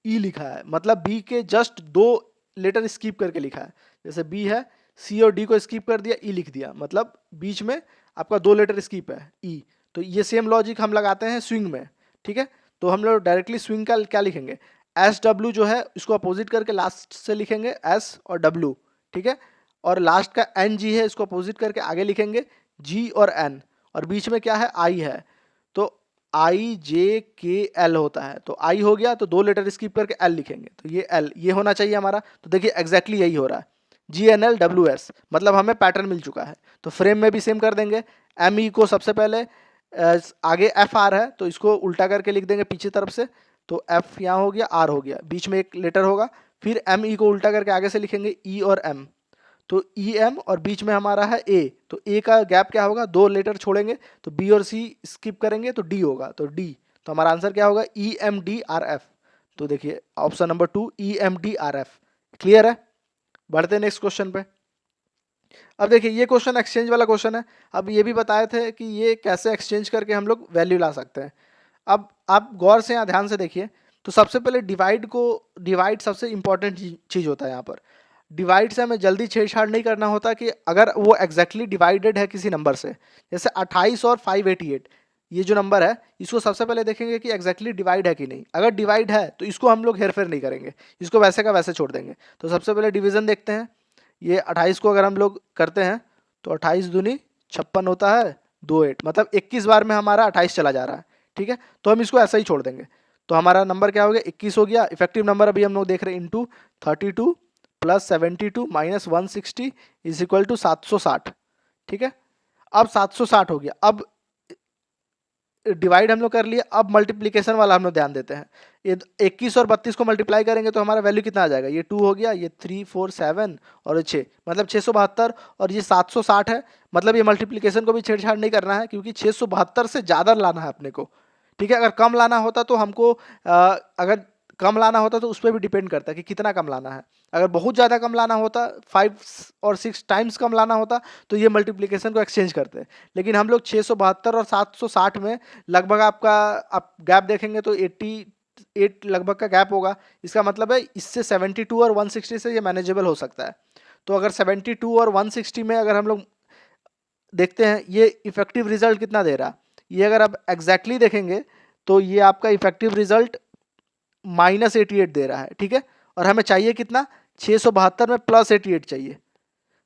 E लिखा है, मतलब B के जस्ट 2 लेटर स्किप करके लिखा है। जैसे B है, C और D को स्किप कर दिया, E लिख दिया, मतलब बीच में आपका 2 लेटर स्किप है, E। तो ये सेम लॉजिक हम लगाते हैं स्विंग में, ठीक है। तो हम लोग डायरेक्टली स्विंग का क्या लिखेंगे, SW जो है इसको अपोजिट करके लास्ट से लिखेंगे S और W, ठीक है। और लास्ट का एन जी है, इसको अपोजिट करके आगे लिखेंगे जी और एन, और बीच में क्या है, आई है, तो आई जे के एल होता है, तो आई हो गया तो 2 लेटर स्किप करके एल लिखेंगे, तो ये एल ये होना चाहिए हमारा। तो देखिए एग्जैक्टली यही हो रहा है, G N L W S, मतलब हमें पैटर्न मिल चुका है। तो फ्रेम में भी सेम कर देंगे, एम ई को सबसे पहले आगे एफ आर है तो इसको उल्टा करके लिख देंगे पीछे तरफ से, तो एफ यहाँ हो गया, आर हो गया, बीच में एक लेटर होगा, फिर एम ई को उल्टा करके आगे से लिखेंगे ई और एम, तो ई एम और बीच में हमारा है ए, तो ए का गैप क्या होगा, 2 लेटर छोड़ेंगे, तो बी और सी स्किप करेंगे तो डी होगा, तो डी, तो हमारा आंसर क्या होगा, E M D R F. तो देखिए option number 2 E M D R F. Clear है? बढ़ते हैं नेक्स्ट क्वेश्चन पे। अब देखिए ये क्वेश्चन एक्सचेंज वाला क्वेश्चन है। अब ये भी बताए थे कि ये कैसे एक्सचेंज करके हम लोग वैल्यू ला सकते हैं। अब आप गौर से यहाँ ध्यान से देखिए, तो सबसे पहले डिवाइड सबसे इंपॉर्टेंट चीज़ होता है यहाँ पर। डिवाइड से हमें जल्दी छेड़छाड़ नहीं करना होता कि अगर वो एग्जैक्टली डिवाइडेड है किसी नंबर से, जैसे 28 और 588 ये जो नंबर है, इसको सबसे पहले देखेंगे कि एग्जैक्टली डिवाइड है कि नहीं। अगर डिवाइड है तो इसको हम लोग हेरफेर नहीं करेंगे, इसको वैसे का वैसे छोड़ देंगे। तो सबसे पहले डिवीजन देखते हैं। ये 28 को अगर हम लोग करते हैं तो 28 दूनी 56 होता है, 28 मतलब 21 बार में हमारा 28 चला जा रहा है। ठीक है, तो हम इसको ऐसा ही छोड़ देंगे। तो हमारा नंबर क्या हो गया, 21 हो गया। इफेक्टिव नंबर अभी हम लोग देख रहे हैं into 32 plus 72 minus 160 is equal to 760। ठीक है, अब 760 हो गया। अब डिवाइड हम लोग कर लिए, अब मल्टीप्लीकेशन वाला हम लोग ध्यान देते हैं। ये 21 और 32 को मल्टीप्लाई करेंगे तो हमारा वैल्यू कितना आ जाएगा, ये 2 हो गया, ये 3 4 7 और 6 मतलब 672, और ये 760 है, मतलब ये मल्टीप्लीकेशन को भी छेड़छाड़ नहीं करना है क्योंकि 672 से ज़्यादा लाना है अपने को। ठीक है, अगर कम लाना होता तो हमको अगर कम लाना होता तो उस पर भी डिपेंड करता है कि कितना कम लाना है। अगर बहुत ज़्यादा कम लाना होता, 5 और 6 टाइम्स कम लाना होता, तो ये मल्टीप्लिकेशन को एक्सचेंज करते हैं। लेकिन हम लोग 672 और 760 में लगभग आपका आप गैप देखेंगे तो 88 लगभग का गैप होगा। इसका मतलब है इससे 72 और 160 से ये मैनेजेबल हो सकता है। तो अगर 72 और 160 में अगर हम लोग देखते हैं ये इफेक्टिव रिजल्ट कितना दे रहा है, ये अगर आप एग्जैक्टली देखेंगे तो ये आपका इफेक्टिव रिजल्ट -88 दे रहा है। ठीक है, और हमें चाहिए कितना, 672 में +88 चाहिए।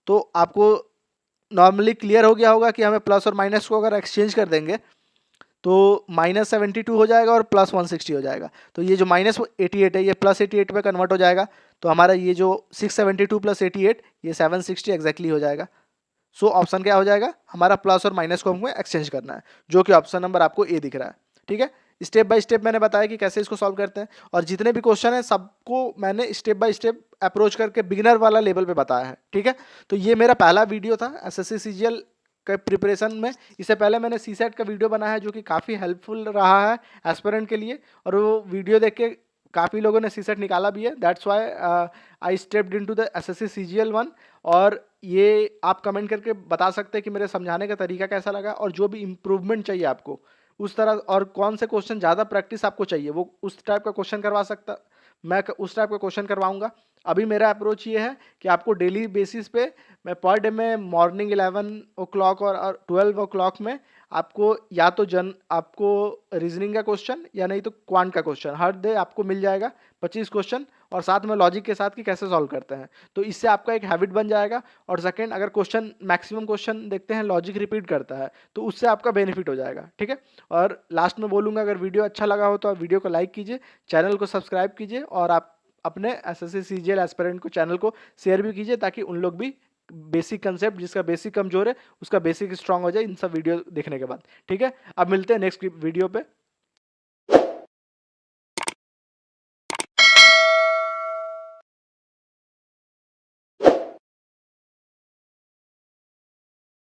तो आपको नॉर्मली क्लियर हो गया होगा कि हमें प्लस और माइनस को अगर एक्सचेंज कर देंगे तो -72 हो जाएगा और +160 हो जाएगा। तो ये जो -88 है ये +88 में कन्वर्ट हो जाएगा। तो हमारा ये जो 672 + 88 ये 760 एग्जैक्टली हो जाएगा। सो ऑप्शन क्या हो जाएगा, हमारा प्लस और माइनस को हमको एक्सचेंज करना है, जो कि ऑप्शन नंबर आपको ए दिख रहा है। ठीक है, स्टेप बाय स्टेप मैंने बताया कि कैसे इसको सॉल्व करते हैं, और जितने भी क्वेश्चन है सबको मैंने स्टेप बाय स्टेप अप्रोच करके बिगिनर वाला लेवल पे बताया है। ठीक है, तो ये मेरा पहला वीडियो था एसएससी सीजीएल के प्रिपरेशन में। इससे पहले मैंने सीसेट का वीडियो बनाया है जो कि काफ़ी हेल्पफुल रहा है एस्पिरेंट के लिए, और वो वीडियो देख के काफ़ी लोगों ने सीसेट निकाला भी है। That's why I stepped into the assessee CGL 1। और ये आप कमेंट करके बता सकते हैं कि मेरे समझाने का तरीका कैसा लगा, और जो भी इम्प्रूवमेंट चाहिए आपको उस तरह, और कौन से क्वेश्चन ज़्यादा प्रैक्टिस आपको चाहिए वो उस टाइप का क्वेश्चन करवा सकता, मैं उस टाइप का क्वेश्चन करवाऊंगा। अभी मेरा अप्रोच ये है कि आपको डेली बेसिस पे मैं पर डे में मॉर्निंग 11 o'clock और 12 o'clock में आपको या तो आपको रीजनिंग का क्वेश्चन या नहीं तो क्वांट का क्वेश्चन हर डे आपको मिल जाएगा, 25 क्वेश्चन, और साथ में लॉजिक के साथ कि कैसे सॉल्व करते हैं। तो इससे आपका एक हैबिट बन जाएगा। और सेकंड, अगर क्वेश्चन मैक्सिमम क्वेश्चन देखते हैं लॉजिक रिपीट करता है तो उससे आपका बेनिफिट हो जाएगा। ठीक है, और लास्ट में बोलूँगा अगर वीडियो अच्छा लगा हो तो आप वीडियो को लाइक कीजिए, चैनल को सब्सक्राइब कीजिए, और आप अपने एसएससी सीजीएल एस्पिरेंट को चैनल को शेयर भी कीजिए ताकि उन लोग भी बेसिक कंसेप्ट, जिसका बेसिक कमजोर है उसका बेसिक स्ट्रांग हो जाए इन सब वीडियो देखने के बाद। ठीक है, अब मिलते हैं नेक्स्ट वीडियो पे।